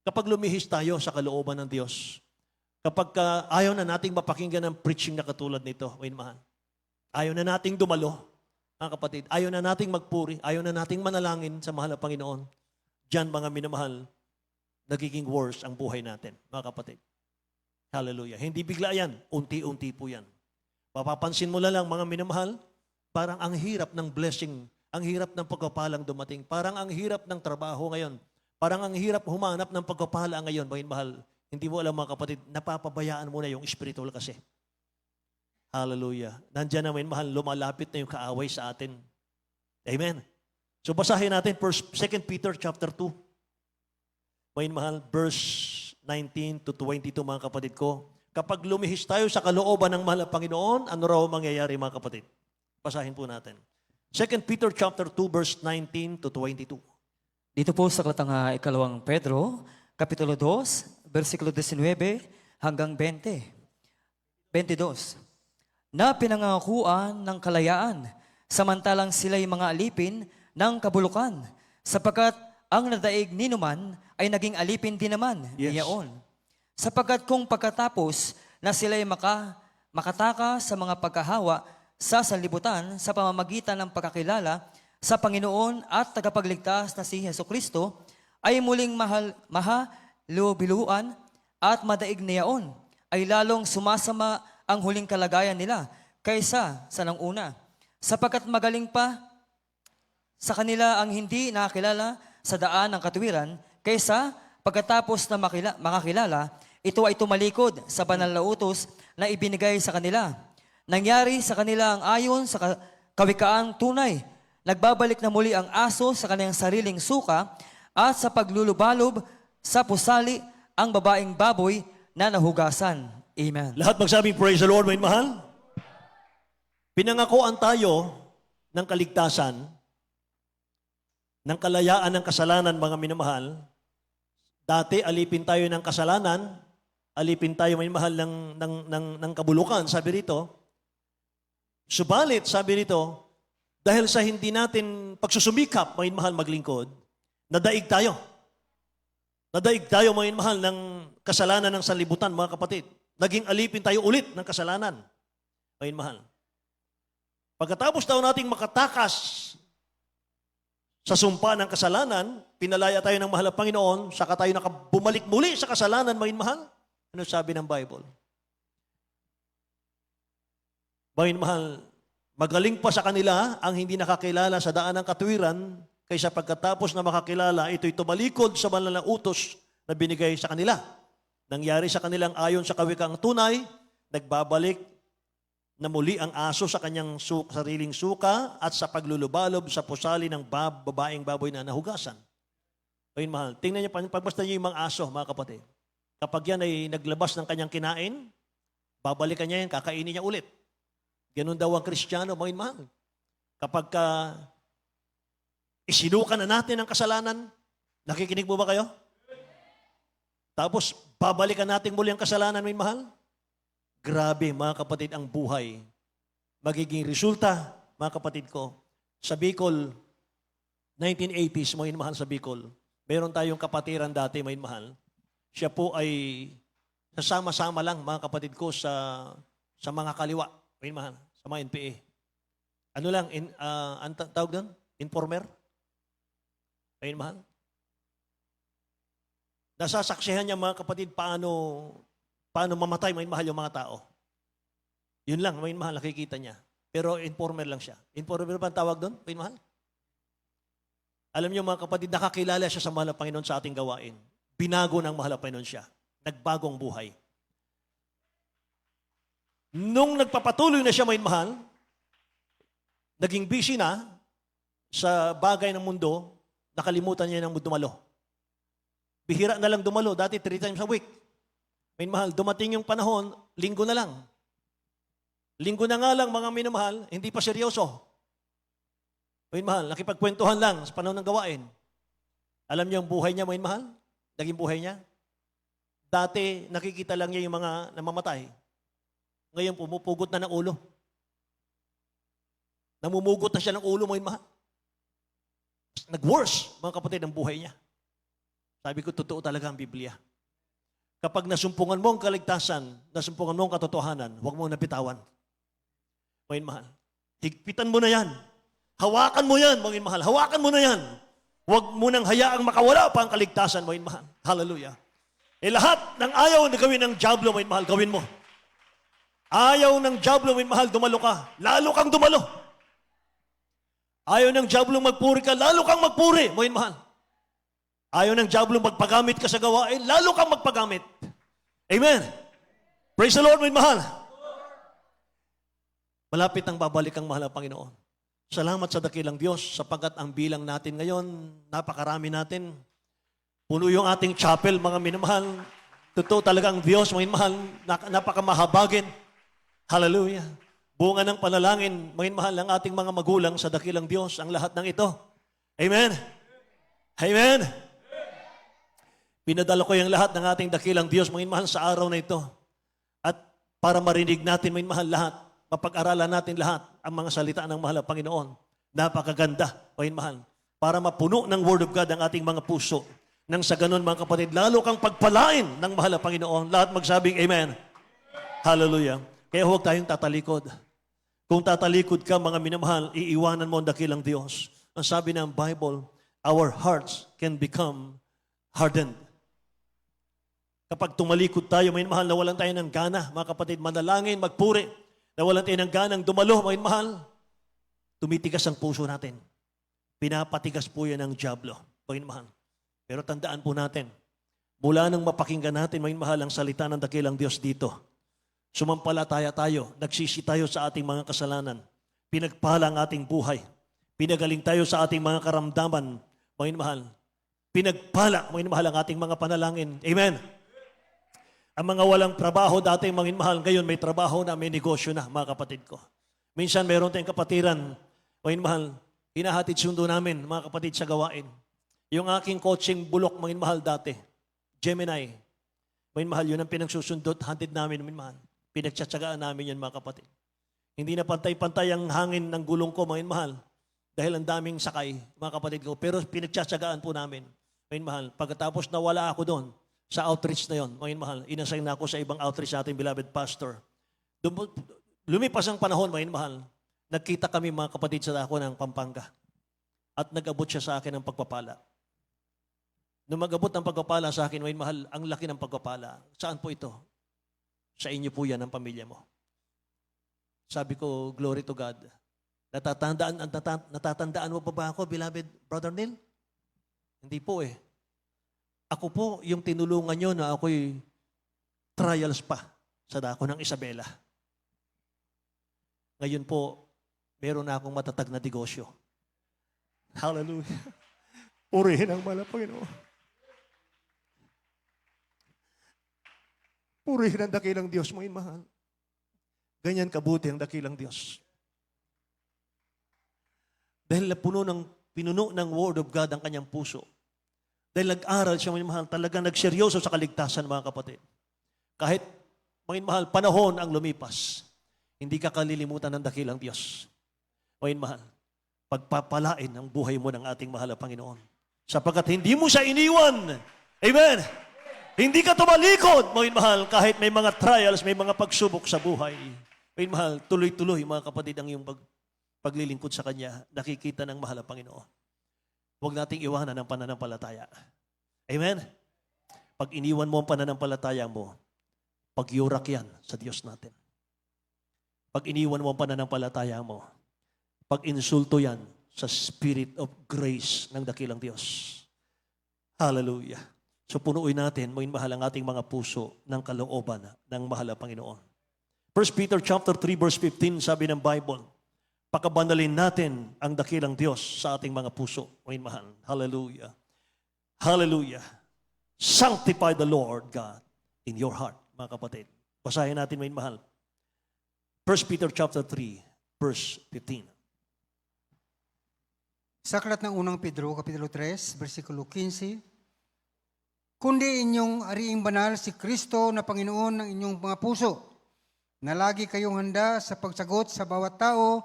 Kapag lumihis tayo sa kalooban ng Diyos, kapag ayaw na nating mapakinggan ng preaching na katulad nito, mga mahal, ayaw na nating dumalo, mga kapatid. Ayaw na nating magpuri. Ayaw na nating manalangin sa mahal na Panginoon. Diyan, mga minamahal, nagiging worse ang buhay natin, mga kapatid. Hallelujah. Hindi bigla yan. Unti-unti po yan. Mapapansin mo na lang, mga minamahal, parang ang hirap ng blessing, ang hirap ng pagkapalang dumating. Parang ang hirap ng trabaho ngayon. Parang ang hirap humanap ng pagkapala ngayon, mga minamahal. Hindi mo alam, mga kapatid, napapabayaan mo na yung spiritual kasi. Hallelujah. Nandiyan naman, mahal, lumalapit na yung kaaway sa atin. Amen. So basahin natin 2 Peter chapter 2. May mahal, verse 19 to 22, mga kapatid ko. Kapag lumihis tayo sa kalooban ng mahal na Panginoon, ano raw mangyayari, mga kapatid? Basahin po natin. 2 Peter chapter 2, verse 19 to 22. Dito po sa aklatang ikalawang Pedro, Kapitulo 2, versikulo 19 hanggang 20. 22. Na pinangakuan ng kalayaan, samantalang sila'y mga alipin ng kabulukan, sapagkat ang nadaig ninuman ay naging alipin din naman Yes. niyaon. Sapagkat kung pagkatapos na sila'y makataka sa mga pagkahawa sa sanlibutan sa pamamagitan ng pagkakilala sa Panginoon at tagapagligtas na si Jesucristo, ay muling mahalubiluan at madaig niyaon, ay lalong sumasama ang huling kalagayan nila kaysa sa nang una. Sapagkat magaling pa sa kanila ang hindi nakakilala sa daan ng katuwiran, kaysa pagkatapos na makakilala, ito ay tumalikod sa banal na utos na ibinigay sa kanila. Nangyari sa kanila ang ayon sa kawikaang tunay. Nagbabalik na muli ang aso sa kanyang sariling suka at sa paglulubalob sa pusali ang babaeng baboy na nahugasan. Amen. Lahat magsabing praise the Lord, mga mahal. Pinangakuan tayo ng kaligtasan, ng kalayaan ng kasalanan, mga minamahal. Dati, alipin tayo ng kasalanan, alipin tayo, mga minamahal, ng kabulukan, sabi rito. Subalit, sabi rito, dahil sa hindi natin pagsusumikap, mga minamahal, maglingkod, nadaig tayo. Nadaig tayo, mga minamahal, ng kasalanan ng sanlibutan, mga kapatid. Naging alipin tayo ulit ng kasalanan, mga minamahal. Pagkatapos daw nating makatakas sa sumpa ng kasalanan, pinalaya tayo ng mahal na Panginoon, saka tayo nakabumalik muli sa kasalanan, mga mahal. Ano sabi ng Bible? Mga mahal, magaling pa sa kanila ang hindi nakakilala sa daan ng katuwiran, kaysa pagkatapos na makakilala, ito'y tumalikod sa banal na utos na binigay sa kanila. Nangyari sa kanilang ayon sa kawikang tunay, nagbabalik na muli ang aso sa kanyang sariling suka at sa paglulubalob sa pusali ng babaeng baboy na nahugasan. Ayun, mahal. Tingnan niyo, pagbasta niyo yung mga aso, mga kapatid. Kapag yan ay naglabas ng kanyang kinain, babalikan niya yan, kakainin niya ulit. Ganun daw ang Kristiyano, mga mahal. Kapag isinuka na natin ang kasalanan, nakikinig mo ba kayo? Tapos, babalikan natin muli ang kasalanan, mga mahal. Grabe, mga kapatid, ang buhay. Magiging resulta, mga kapatid ko, sa Bicol, 1980s, mga mahal sa Bicol, meron tayong kapatiran dati, mga mahal. Siya po ay sasama-sama lang, mga kapatid ko, sa mga kaliwa, mga mahal, sa mga NPA. Ano lang, ang tawag doon? Informer? Mga mahal. Nasasaksihan niya, mga kapatid, paano mamatay, mga mahal, yung mga tao. Yun lang, mga mahal, nakikita niya. Pero informer lang siya. Informer ba ang tawag doon, mga mahal? Alam niyo, mga kapatid, nakakilala siya sa mahal na Panginoon sa ating gawain. Binago ng mahal na Panginoon siya. Nagbagong buhay. Nung nagpapatuloy na siya, mga mahal, naging busy na sa bagay ng mundo, nakalimutan niya ng dumalo. Bihira na lang dumalo, dati 3 times a week. May mahal, dumating yung panahon, linggo na lang. Linggo na nga lang, mga minamahal, hindi pa seryoso. May mahal, nakipagkwentuhan lang sa panahon ng gawain. Alam niyo yung buhay niya, may mahal? Naging buhay niya? Dati, nakikita lang niya yung mga namamatay. Ngayon, pumupugot na ng ulo. Namumugot na siya ng ulo, may mahal. Nag-worse, mga kapatid, ang buhay niya. Sabi ko, totoo talaga ang Biblia. Kapag nasumpungan mo ang kaligtasan, nasumpungan mo ang katotohanan, huwag mo napitawan. Mga mahal, higpitan mo na yan. Hawakan mo yan, mga mahal. Hawakan mo na yan. Huwag mo nang hayaang makawala pa ang kaligtasan, mga mahal. Hallelujah. Lahat ng ayaw na gawin ng diablo, mga mahal, gawin mo. Ayaw ng diablo, mga mahal, dumalo ka. Lalo kang dumalo. Ayaw ng diablo magpuri ka, lalo kang magpuri, mga mahal. Ayaw ng diablo magpagamit ka sa gawain, lalo kang magpagamit. Amen. Praise the Lord, mga mahal. Malapit ang babalik ang mahal na Panginoon. Salamat sa dakilang Diyos, sapagkat ang bilang natin ngayon, napakarami natin. Puno yung ating chapel, mga minamahal. Totoo talaga ang Diyos, mga minamahal, napakamahabagin. Hallelujah. Bunga ng panalangin, mga minamahal, ng ating mga magulang sa dakilang Diyos, ang lahat ng ito. Amen. Amen. Pinadala ko yung lahat ng ating dakilang Diyos, mga minamahal, sa araw na ito. At para marinig natin, mga minamahal, lahat, mapag-aralan natin lahat ang mga salita ng mahal na Panginoon. Napakaganda, mga minamahal, para mapuno ng Word of God ang ating mga puso. Nang sa ganun, mga kapatid, lalo kang pagpalain ng mahal na Panginoon. Lahat magsabing Amen. Hallelujah. Kaya huwag tayong tatalikod. Kung tatalikod ka, mga minamahal, iiwanan mo ang dakilang Diyos. Ang sabi ng Bible, our hearts can become hardened. Kapag tumalikod tayo, mga minamahal, nawalan tayo ng gana, mga kapatid, manalangin, magpuri, nawalan tayo ng ganang dumalo, mga minamahal, tumitigas ang puso natin. Pinapatigas po yan ng diablo, mga minamahal. Pero tandaan po natin, mula nang mapakinggan natin, mga minamahal, ang salita ng dakilang Diyos dito, sumampalataya tayo, nagsisi tayo sa ating mga kasalanan, pinagpala ang ating buhay, pinagaling tayo sa ating mga karamdaman, mga minamahal, pinagpala, mga minamahal, ang ating mga panalangin. Amen. Ang mga walang trabaho dati, mga minamahal, ngayon may trabaho na, may negosyo na, mga kapatid ko. Minsan meron tayong kapatiran, mga minamahal, hinahatid sundo namin, mga kapatid, sa gawain. Yung aking coaching bulok, mga minamahal, dati, Gemini, mga minamahal, yun ang pinagsusundot, hatid namin, mga minamahal. Pinagtsatsagaan namin yan, mga kapatid. Hindi na pantay-pantay ang hangin ng gulong ko, mga minamahal, dahil ang daming sakay, mga kapatid ko. Pero pinagtsatsagaan po namin, mga minamahal. Pagkatapos nawala ako doon, sa outreach na yon, mga minamahal, inassign na ako sa ibang outreach sa ating beloved pastor. Lumipas ang panahon, mga minamahal, nagkita kami, mga kapatid, sa dako ng Pampanga. At nag-abot siya sa akin ng pagpapala. Nung mag-abot ng pagpapala sa akin, mga minamahal, ang laki ng pagpapala. Saan po ito? Sa inyo po yan, ang pamilya mo. Sabi ko, glory to God. Natatandaan mo pa ba ako, beloved Brother Neil? Hindi po eh. Ako po yung tinulungan nyo na ako'y trials pa sa dako ng Isabela. Ngayon po, meron na akong matatag na negosyo. Hallelujah. Purihin ang mahal na Panginoon. Purihin ang dakilang Diyos, mga mahal. Ganyan kabuti ang dakilang Diyos. Dahil pinuno ng Word of God ang kanyang puso. Dahil nag-aral siya, mga mahal, talagang nagseryoso sa kaligtasan, mga kapatid. Kahit, mga mahal, panahon ang lumipas, hindi ka kalilimutan ng dakilang Diyos. Mga mahal, pagpapalain ang buhay mo ng ating mahal na Panginoon. Sapagkat hindi mo siya iniwan. Amen. Hindi ka tumalikod, mga mahal, kahit may mga trials, may mga pagsubok sa buhay. Mga mahal, tuloy-tuloy, mga kapatid, ang iyong paglilingkod sa Kanya, nakikita ng mahal na Panginoon. Huwag nating iwanan ang pananampalataya. Amen? Pag iniwan mo ang pananampalataya mo, pagyurak yan sa Diyos natin. Pag iniwan mo ang pananampalataya mo, pag-insulto yan sa Spirit of Grace ng dakilang Diyos. Hallelujah. So punuin natin, mga mahal, ang ating mga puso ng kalooban ng mahal na Panginoon. 1 Peter chapter 3 verse 15, sabi ng Bible, pakabanalin natin ang dakilang Diyos sa ating mga puso. Mga mahal. Hallelujah. Hallelujah. Sanctify the Lord God in your heart, mga kapatid. Basahin natin, mga mahal. 1 Peter chapter 3 verse 15. Sa aklat ng unang Pedro, Kapitulo 3, versikulo 15, kundi inyong ariing banal si Kristo na Panginoon ng inyong mga puso, na lagi kayong handa sa pagsagot sa bawat tao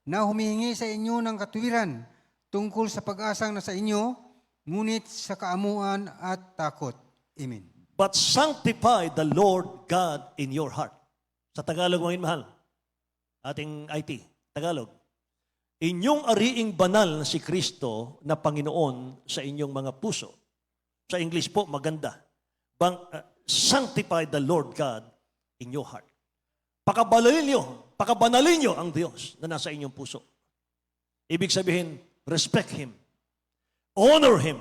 na humihingi sa inyo ng katuwiran tungkol sa pag-asang nasa inyo, ngunit sa kaamuan at takot. Amen. But sanctify the Lord God in your heart. Sa Tagalog, mga mahal, ating IT, Tagalog. Inyong ariing banal si Kristo na Panginoon sa inyong mga puso. Sa English po, maganda. Sanctify the Lord God in your heart. Pakabanalin nyo ang Diyos na nasa inyong puso. Ibig sabihin, respect Him. Honor Him.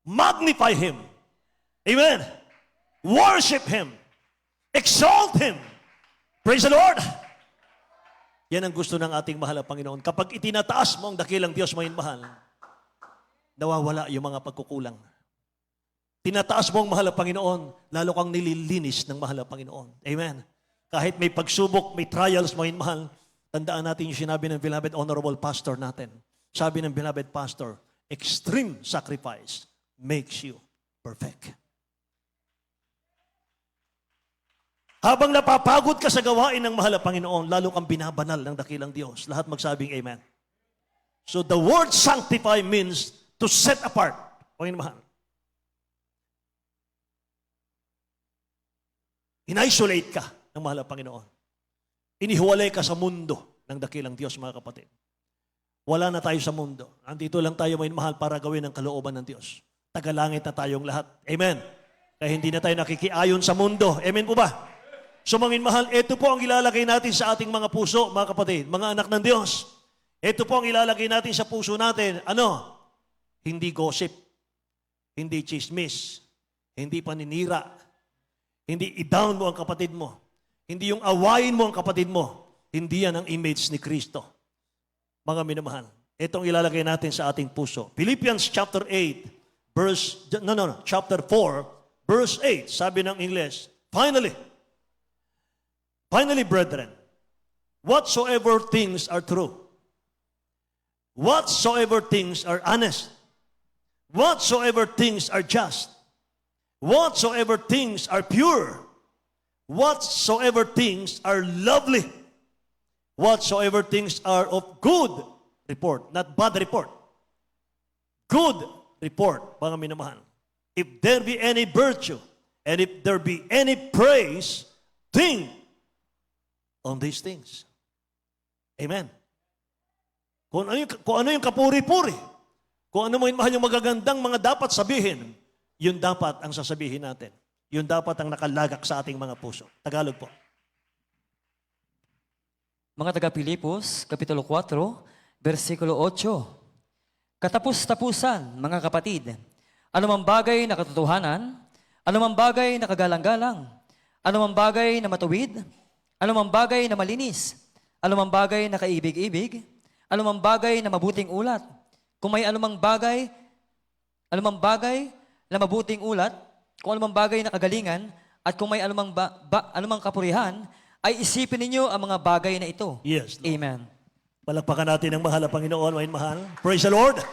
Magnify Him. Amen. Worship Him. Exalt Him. Praise the Lord. Yan ang gusto ng ating mahal na Panginoon. Kapag itinataas mo ang dakilang Diyos, mga mahal, nawawala yung mga pagkukulang. Tinataas mo ang mahal na Panginoon, lalo kang nililinis ng mahal na Panginoon. Amen. Kahit may pagsubok, may trials, mga mahal, tandaan natin yung sinabi ng beloved honorable pastor natin. Sabi ng beloved pastor, extreme sacrifice makes you perfect. Habang napapagod ka sa gawain ng mahal na Panginoon, lalo kang binabanal ng dakilang Diyos. Lahat magsabing amen. So the word sanctify means to set apart. Panginoon mahal. In-isolate ka ng mahal na Panginoon. Inihiwalay ka sa mundo ng dakilang Diyos, mga kapatid. Wala na tayo sa mundo. Andito lang tayo, may mahal, para gawin ang kalooban ng Diyos. Tagalangit na tayong lahat. Amen. Kaya hindi na tayo nakikiayon sa mundo. Amen po ba? So, mga mahal, ito po ang ilalagay natin sa ating mga puso, mga kapatid, mga anak ng Diyos. Ito po ang ilalagay natin sa puso natin. Ano? Hindi gossip. Hindi chismis. Hindi paninira. Hindi i-down mo ang kapatid mo. Hindi yung awayin mo ang kapatid mo. Hindi yan ang image ni Kristo. Mga minamahal, itong ilalagay natin sa ating puso. Philippians chapter 8, chapter 4, verse 8, sabi ng English, Finally, brethren, whatsoever things are true, whatsoever things are honest, whatsoever things are just, whatsoever things are pure, whatsoever things are lovely, whatsoever things are of good report, not bad report. Good report, mga minamahal. If there be any virtue, and if there be any praise, think on these things. Amen. Kung ano yung kapuri-puri, kung ano mahal yung magagandang mga dapat sabihin, yun dapat ang sasabihin natin. Yun dapat ang nakalagak sa ating mga puso. Tagalog po. Mga taga-Pilipos, Kapitulo 4, versikulo 8. Katapus-tapusan, mga kapatid, anumang bagay na katotohanan, anumang bagay na kagalang-galang, anumang bagay na matuwid, anumang bagay na malinis, anumang bagay na kaibig-ibig, anumang bagay na mabuting ulat, kung may anumang bagay na mabuting ulat, kung anumang bagay na kagalingan, at kung may anumang kapurihan, ay isipin ninyo ang mga bagay na ito. Yes, Lord. Amen. Palakpakan natin ang mahal na Panginoon, may mahal. Praise the Lord!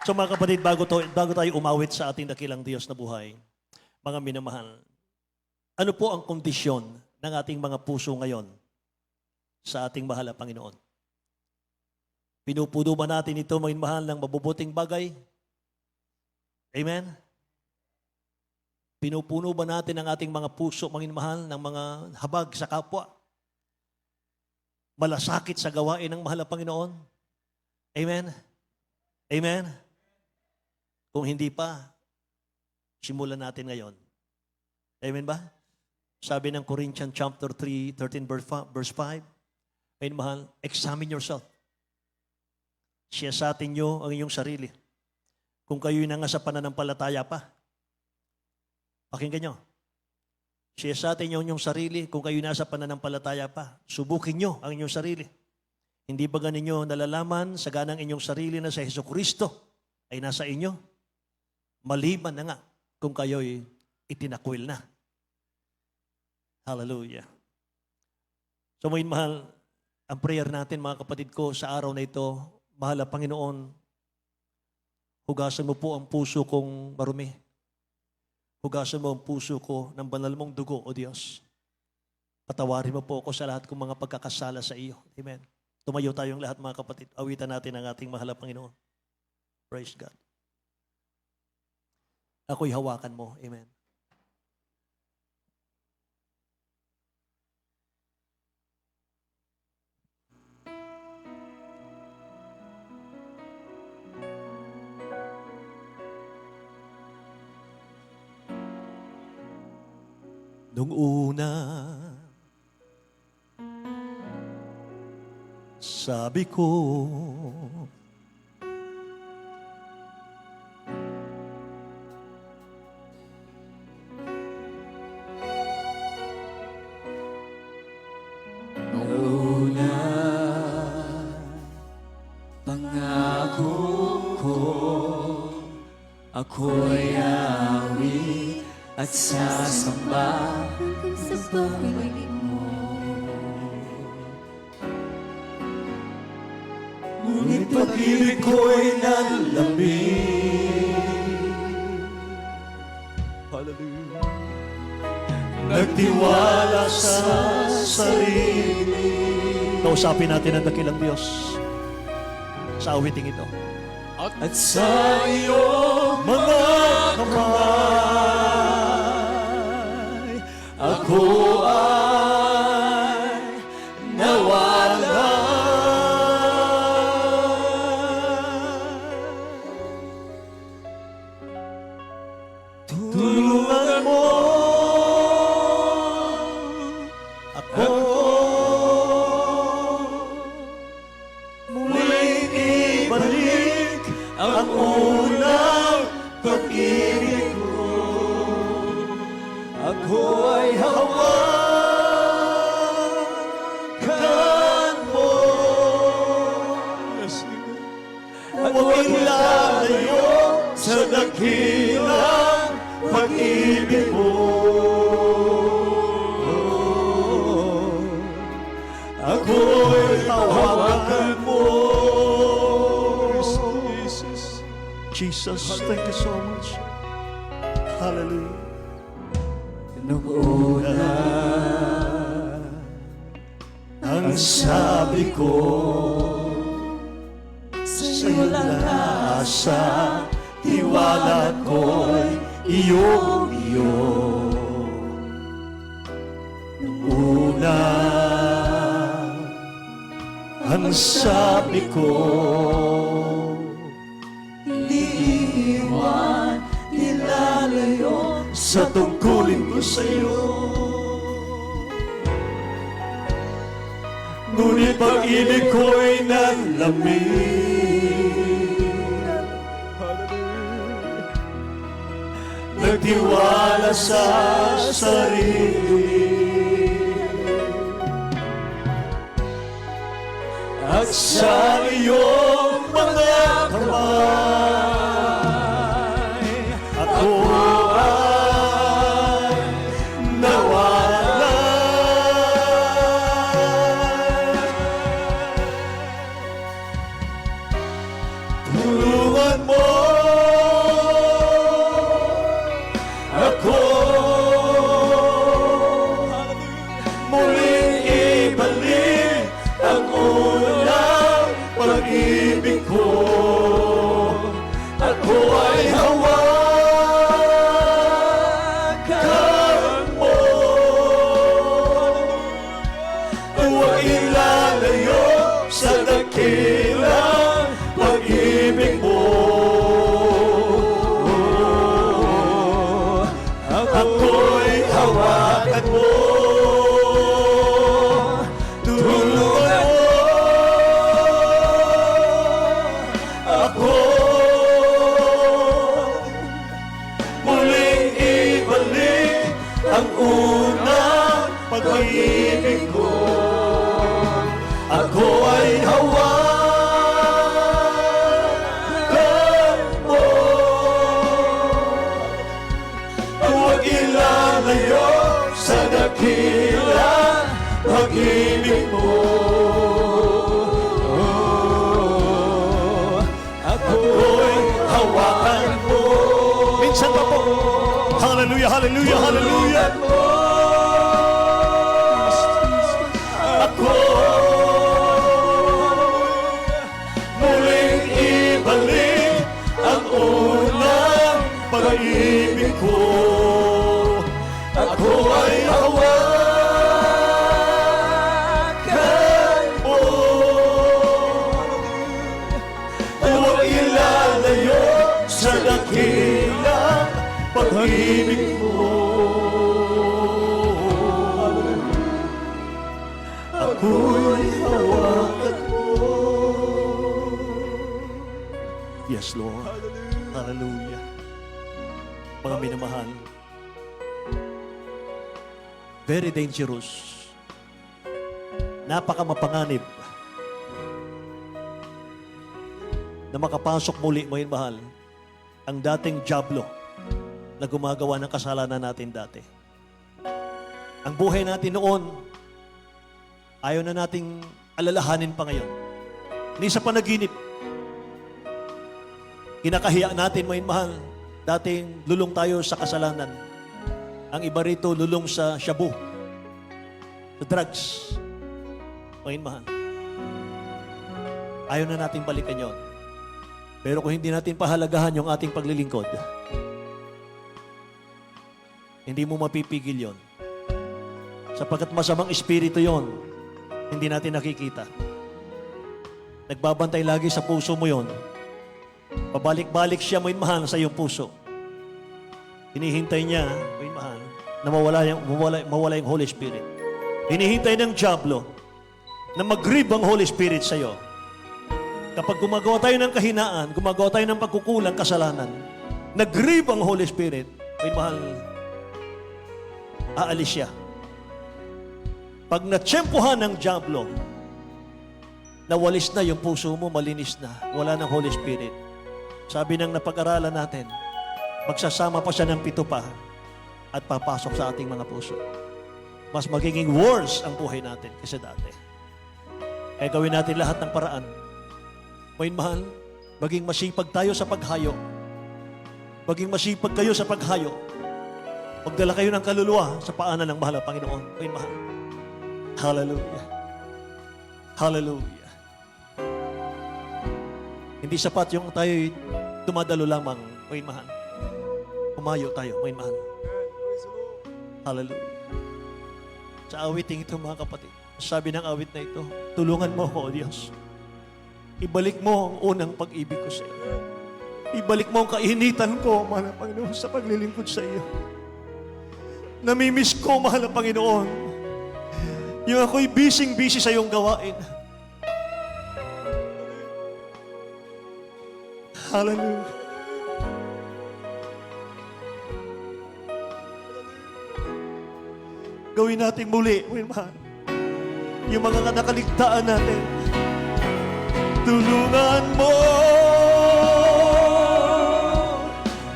So mga kapatid, bago tayo umawit sa ating dakilang Diyos na buhay, mga minamahal, ano po ang kondisyon ng ating mga puso ngayon sa ating mahal na Panginoon? Pinupuno ba natin ito, mga mahal, ng mabubuting bagay? Amen? Pinupuno ba natin ang ating mga puso, mga mahal, ng mga habag sa kapwa? Malasakit sa gawain ng mahal na Panginoon? Amen? Amen? Kung hindi pa, simulan natin ngayon. Amen ba? Sabi ng Corinthians chapter 3, 13 verse 5, ay mahal, examine yourself. Siyasatin nyo ang inyong sarili. Kung kayo'y nanga sa pananampalataya pa, pakinggan nyo. Siyasatin nyo ang inyong sarili kung kayo'y nasa pananampalataya pa. Subukin nyo ang inyong sarili. Hindi ba ganinyo nalalaman sa ganang inyong sarili na sa Jesucristo ay nasa inyo? Maliban na nga kung kayo'y itinakwil na. Hallelujah. So mga mahal, ang prayer natin mga kapatid ko sa araw na ito, mahal na Panginoon, hugasan mo po ang puso kong marumi. Hugasan mo ang puso ko ng banal mong dugo, O Diyos. Patawarin mo po ako sa lahat kong mga pagkakasala sa iyo. Amen. Tumayo tayong lahat mga kapatid. Awitan natin ang ating mahal na Panginoon. Praise God. Ako'y hawakan mo. Amen. Nung una, sabi ko, Una, pangako ko, ako'y awit at sasamba Sa pagpapalik mo. ngunit pag-ibig ko'y nalamig. Hallelujah. Nagtiwala sa sarili. Kausapin natin ang dakilang Diyos sa awiting ito. at sa iyo Mga kamay ako ay nawala. Tulungan mo ako muling ibalik ang unang pag-ibig ko. Ako ay hawakan mo. Huwag ilalayo sa dakilang pag-ibig mo. Ako'y hawakan mo. Jesus, thank you so much. Hallelujah. Nung una, ang sabi ko, sa'yo lang asa, tiwala ko'y iyong-iyo. Nung una, ang sabi ko, iiwan, nilalayo sa tungkulin ko sa'yo. Ngunit pag-ibig ko'y nanlamig. Nagtiwala sa sarili at sa iyong mga kamay ako ay nawala. Tulungan mo ako muling ibalik ang unang pag-ibig ko. Ako ay hawakan mo. Huwag ilalayo sa dakilang pag-ibig mo. Ako'y hawakan mo. Tulungan mo ako muling ibalik ang unang pag-ibig ko. Ako ay hawakan mo. Huwag ilalayo sa dakilang pag-ibig mo. Ako'y hawakan mo. Minsan pa po. Hallelujah, hallelujah, hallelujah. Ako muling ibalik ang unang pag-ibig ko. Ako ay hawakan mo. Huwag ilalayo sa dakilang pag-ibig mo. Ako'y hawakan mo. Yes, Lord. Hallelujah. Mga minamahal, very dangerous. Napakamapanganib na makapasok muli, mga mahal, ang dating Diablo na gumagawa ng kasalanan natin dati. Ang buhay natin noon, ayaw na nating alalahanin pa ngayon. Hindi sa panaginip. Kinakahiya natin, mga mahal, dating lulong tayo sa kasalanan. Ang iba rito lulong sa shabu, sa drugs. Mga mahal, ayaw na nating balikan yon. Pero kung hindi natin pahalagahan yung ating paglilingkod, hindi mo mapipigil yon. Sapagkat masamang espiritu yon, hindi natin nakikita. Nagbabantay lagi sa puso mo yon. Pabalik-balik siya, may mahal sa iyong puso. Hinihintay niya, may mahal, na mawala yung Holy Spirit. Hinihintay ng diablo na mag-grieve ang Holy Spirit sa iyo. Kapag gumagawa tayo ng kahinaan, gumagawa tayo ng pagkukulang, kasalanan, nag-grieve ang Holy Spirit, may mahal, aalis siya. Pag natsyempohan ng diablo, nawalis na yung puso mo, malinis na, wala ng Holy Spirit. Sabi ng napag-aralan natin, magsasama pa siya ng 7 pa at papasok sa ating mga puso. Mas magiging worse ang buhay natin kaysa dati. Kaya gawin natin lahat ng paraan. May mahal, maging masipag tayo sa paghayo. Maging masipag kayo sa paghayo. Magdala kayo ng kaluluwa sa paanan ng mahal na Panginoon. May mahal. Hallelujah. Hallelujah. Hindi sapat yung tayo dumadalo lamang. May mahal. Umayo tayo. May mahal. Hallelujah. Sa awiting ito, mga kapatid, sabi ng awit na ito, tulungan mo ako, O Diyos. Ibalik mo ang unang pag-ibig ko sa iyo. Ibalik mo ang kainitan ko, mahal na Panginoon, sa paglilingkod sa iyo. Namimiss ko, mahal na Panginoon, yung ako'y busy sa iyong gawain. Hallelujah. Gawin natin muli, mahal, yung mga nakaligtaan natin. Tulungan mo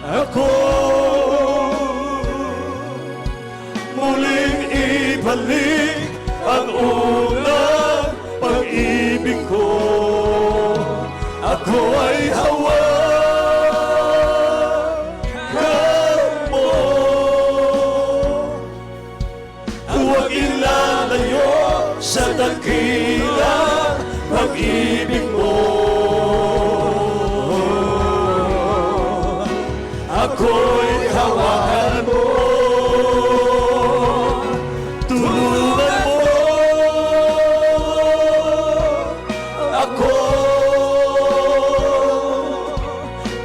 ako muling ibalik ang unang pag-ibig ko. Ako ay hawakan mo. Huwag ilalayo sa dakilang pag-ibig mo. Ako'y hawakan mo. Tulungan mo ako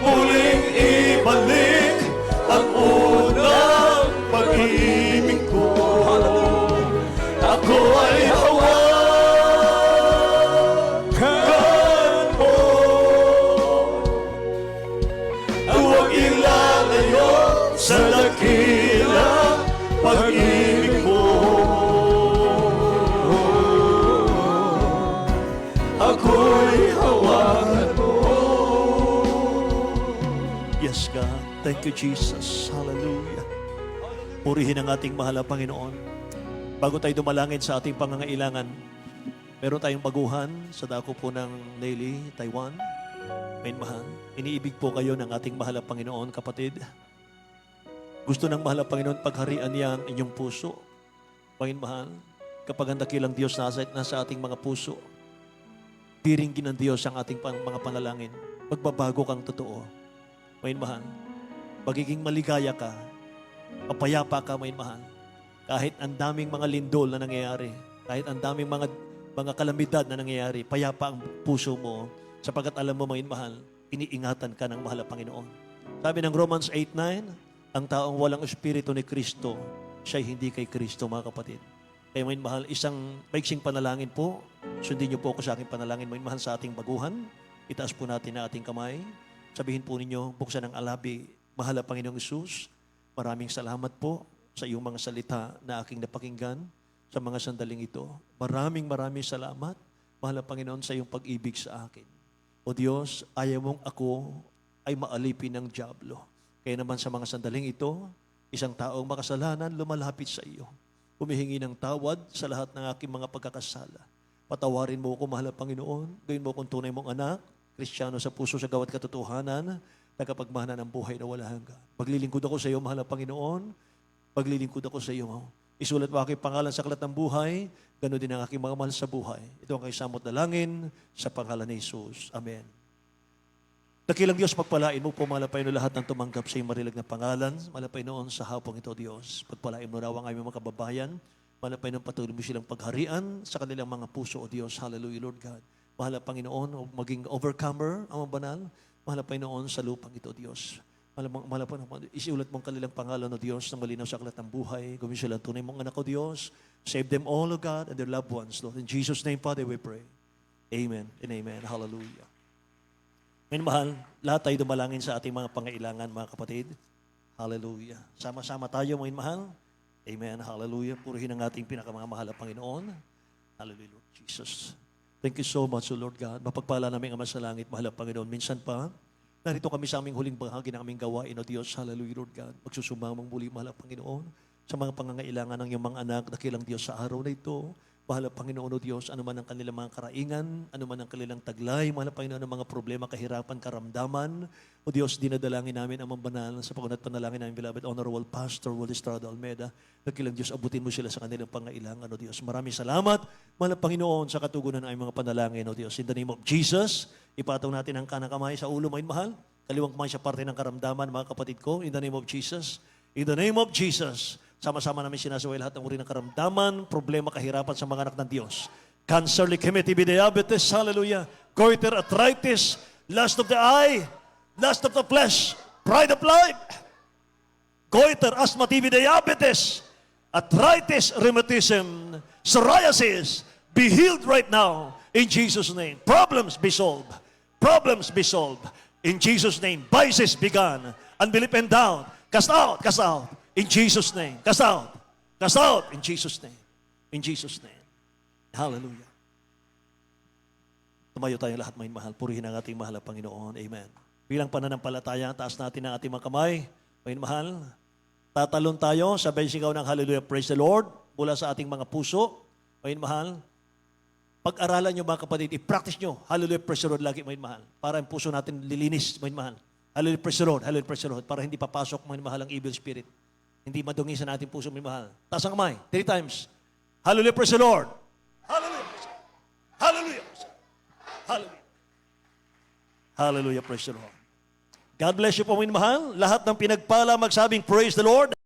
muling ibalik ang unang pag-ibig ko. Ako ay hawakan mo. Huwag ilalayo sa dakilang pag-ibig mo. Ako'y hawakan mo. Yes, God. Thank you, Jesus. Hallelujah. Purihin ang ating mahal na Panginoon. Bago tayo dumalangin sa ating pangangailangan, meron tayong baguhan sa dako po ng Nelly, Taiwan. May mahal. Iniibig po kayo ng ating mahal na Panginoon, kapatid. Gusto ng mahal na Panginoon pagharian niya ang inyong puso. Panginoon mahal, kapag ang dakilang Diyos nasa ating mga puso, diringgin ng Diyos ang ating mga panalangin. Magbabago kang totoo. Panginoon mahal, magiging maligaya ka, mapayapa ka, Panginoon mahal. Kahit ang daming mga lindol na nangyayari, kahit ang daming mga kalamidad na nangyayari, payapa ang puso mo, sapagkat alam mo, Panginoon mahal, iniingatan ka ng mahal na Panginoon. Sabi ng Romans 8:9, ang taong walang espiritu ni Kristo, siya'y hindi kay Kristo, mga kapatid. Kaya Panginoon mahal, isang maiksing panalangin po, sundin niyo po ako sa aking panalangin, Panginoon mahal, sa ating baguhan. Itaas po natin ang ating kamay. Sabihin po ninyo, buksan ang alabi, mahal na Panginoong Hesus, maraming salamat po sa iyong mga salita na aking napakinggan sa mga sandaling ito. Maraming salamat, mahal na Panginoon, sa iyong pag-ibig sa akin. O Diyos, ayaw mong ako ay maalipin ng diablo. Kaya naman sa mga sandaling ito, isang taong makasalanan lumalapit sa iyo. Humihingi ng tawad sa lahat ng aking mga pagkakasala. Patawarin mo ako, mahal na Panginoon. Gawin mo akong tunay mong anak, Kristiyano sa puso sa gawat katotohanan, tagapagmana ng buhay na wala hanggan. Paglilingkod ako sa iyo, mahal na Panginoon. Paglilingkod ako sa iyo. Isulat mo aking pangalan sa aklat ng buhay, ganoon din ang aking mga mahal sa buhay. Ito ang kaisamot na langin sa pangalan ni Jesus. Amen. Dakilang Diyos, pagpalain mo po, mahal na Panginoon, lahat ng tumanggap sa iyong marilag na pangalan. Mahal na Panginoon, sa hapong ito, Diyos. Pagpalain mo raw ang aming mga kababayan Mahal na Panginoon, patuloy mo silang pagharian sa kanilang mga puso, O Diyos. Hallelujah, Lord God. Mahal na Panginoon, o maging overcomer, ang banal. Mahal na Panginoon, sa lupang ito, Diyos. Mahal na Panginoon, isiulat mong kanilang pangalan, O Diyos, ng malinaw sa aklat ng buhay. Gawin sila tunay mong anak, O Diyos. Save them all, O God, and their loved ones, Lord. In Jesus' name, Father, we pray. Amen and amen. Hallelujah. Ngayon, mahal, lahat tayo dumalangin sa ating mga pangailangan, mga kapatid. Hallelujah. Sama-sama tayo, mga mahal. Amen. Hallelujah. Purihin ang ating pinakamamahal na Panginoon. Hallelujah, Lord Jesus. Thank you so much, O Lord God. Mapagpala namin Ama sa langit, mahal na Panginoon. Minsan pa, narito kami sa aming huling bahagi ng aming gawain, O Diyos. Hallelujah, Lord God. Magsusumamang muli, mahal na Panginoon, sa mga pangangailangan ng iyong mga anak, dakilang Diyos sa araw na ito. Mahal na Panginoon, O Diyos, ano man ang kanilang mga karaingan, ano man ang kanilang taglay, mahal na Panginoon, ang mga problema, kahirapan, karamdaman. O Diyos, dinadalangin namin ang banal sa pagunat panalangin namin, beloved Honorable Pastor Will Estrada Almeida. Dakilang Diyos, abutin mo sila sa kanilang pangailangan, O Diyos. Maraming salamat, mahal na Panginoon, sa katugunan ng aming mga panalangin, O Diyos. In the name of Jesus, ipataw natin ang kanang kamay sa ulo, mahal. Kaliwang kamay sa parte ng karamdaman, mga kapatid ko. In the name of Jesus. In the name of Jesus. Sama-sama namin sinasaway lahat ng uri ng karamdaman, problema, kahirapan sa mga anak ng Diyos. Cancer, leukemia, TB, diabetes, hallelujah, goiter, arthritis, lust of the eye, lust of the flesh, pride of life, goiter, asthma, TB, diabetes, arthritis, rheumatism, psoriasis, be healed right now in Jesus' name. Problems be solved. Problems be solved. In Jesus' name, vices be gone. Unbelief and doubt, cast out, cast out. In Jesus' name. Cast out. Cast out. In Jesus' name. In Jesus' name. Hallelujah. Tumayo tayong lahat, may mahal. Purihin ang ating mahal na Panginoon. Amen. Bilang pananampalataya, taas natin ang ating mga kamay. May mahal. Tatalon tayo, sabay sigaw ng hallelujah, praise the Lord, mula sa ating mga puso. May mahal. Pag-aralan nyo mga kapatid, i-practice nyo. Hallelujah, praise the Lord lagi, may mahal. Para ang puso natin lilinis, may mahal. Hallelujah, praise the Lord. Hallelujah, praise the Lord. Para hindi papasok, may mahal, ang evil spirit. Hindi madungi sa nating puso, may mahal. Taas ang kamay. 3 times. Hallelujah, praise the Lord. Hallelujah. Hallelujah. Hallelujah. Hallelujah, praise the Lord. God bless you po, may mahal. Lahat ng pinagpala magsabing praise the Lord.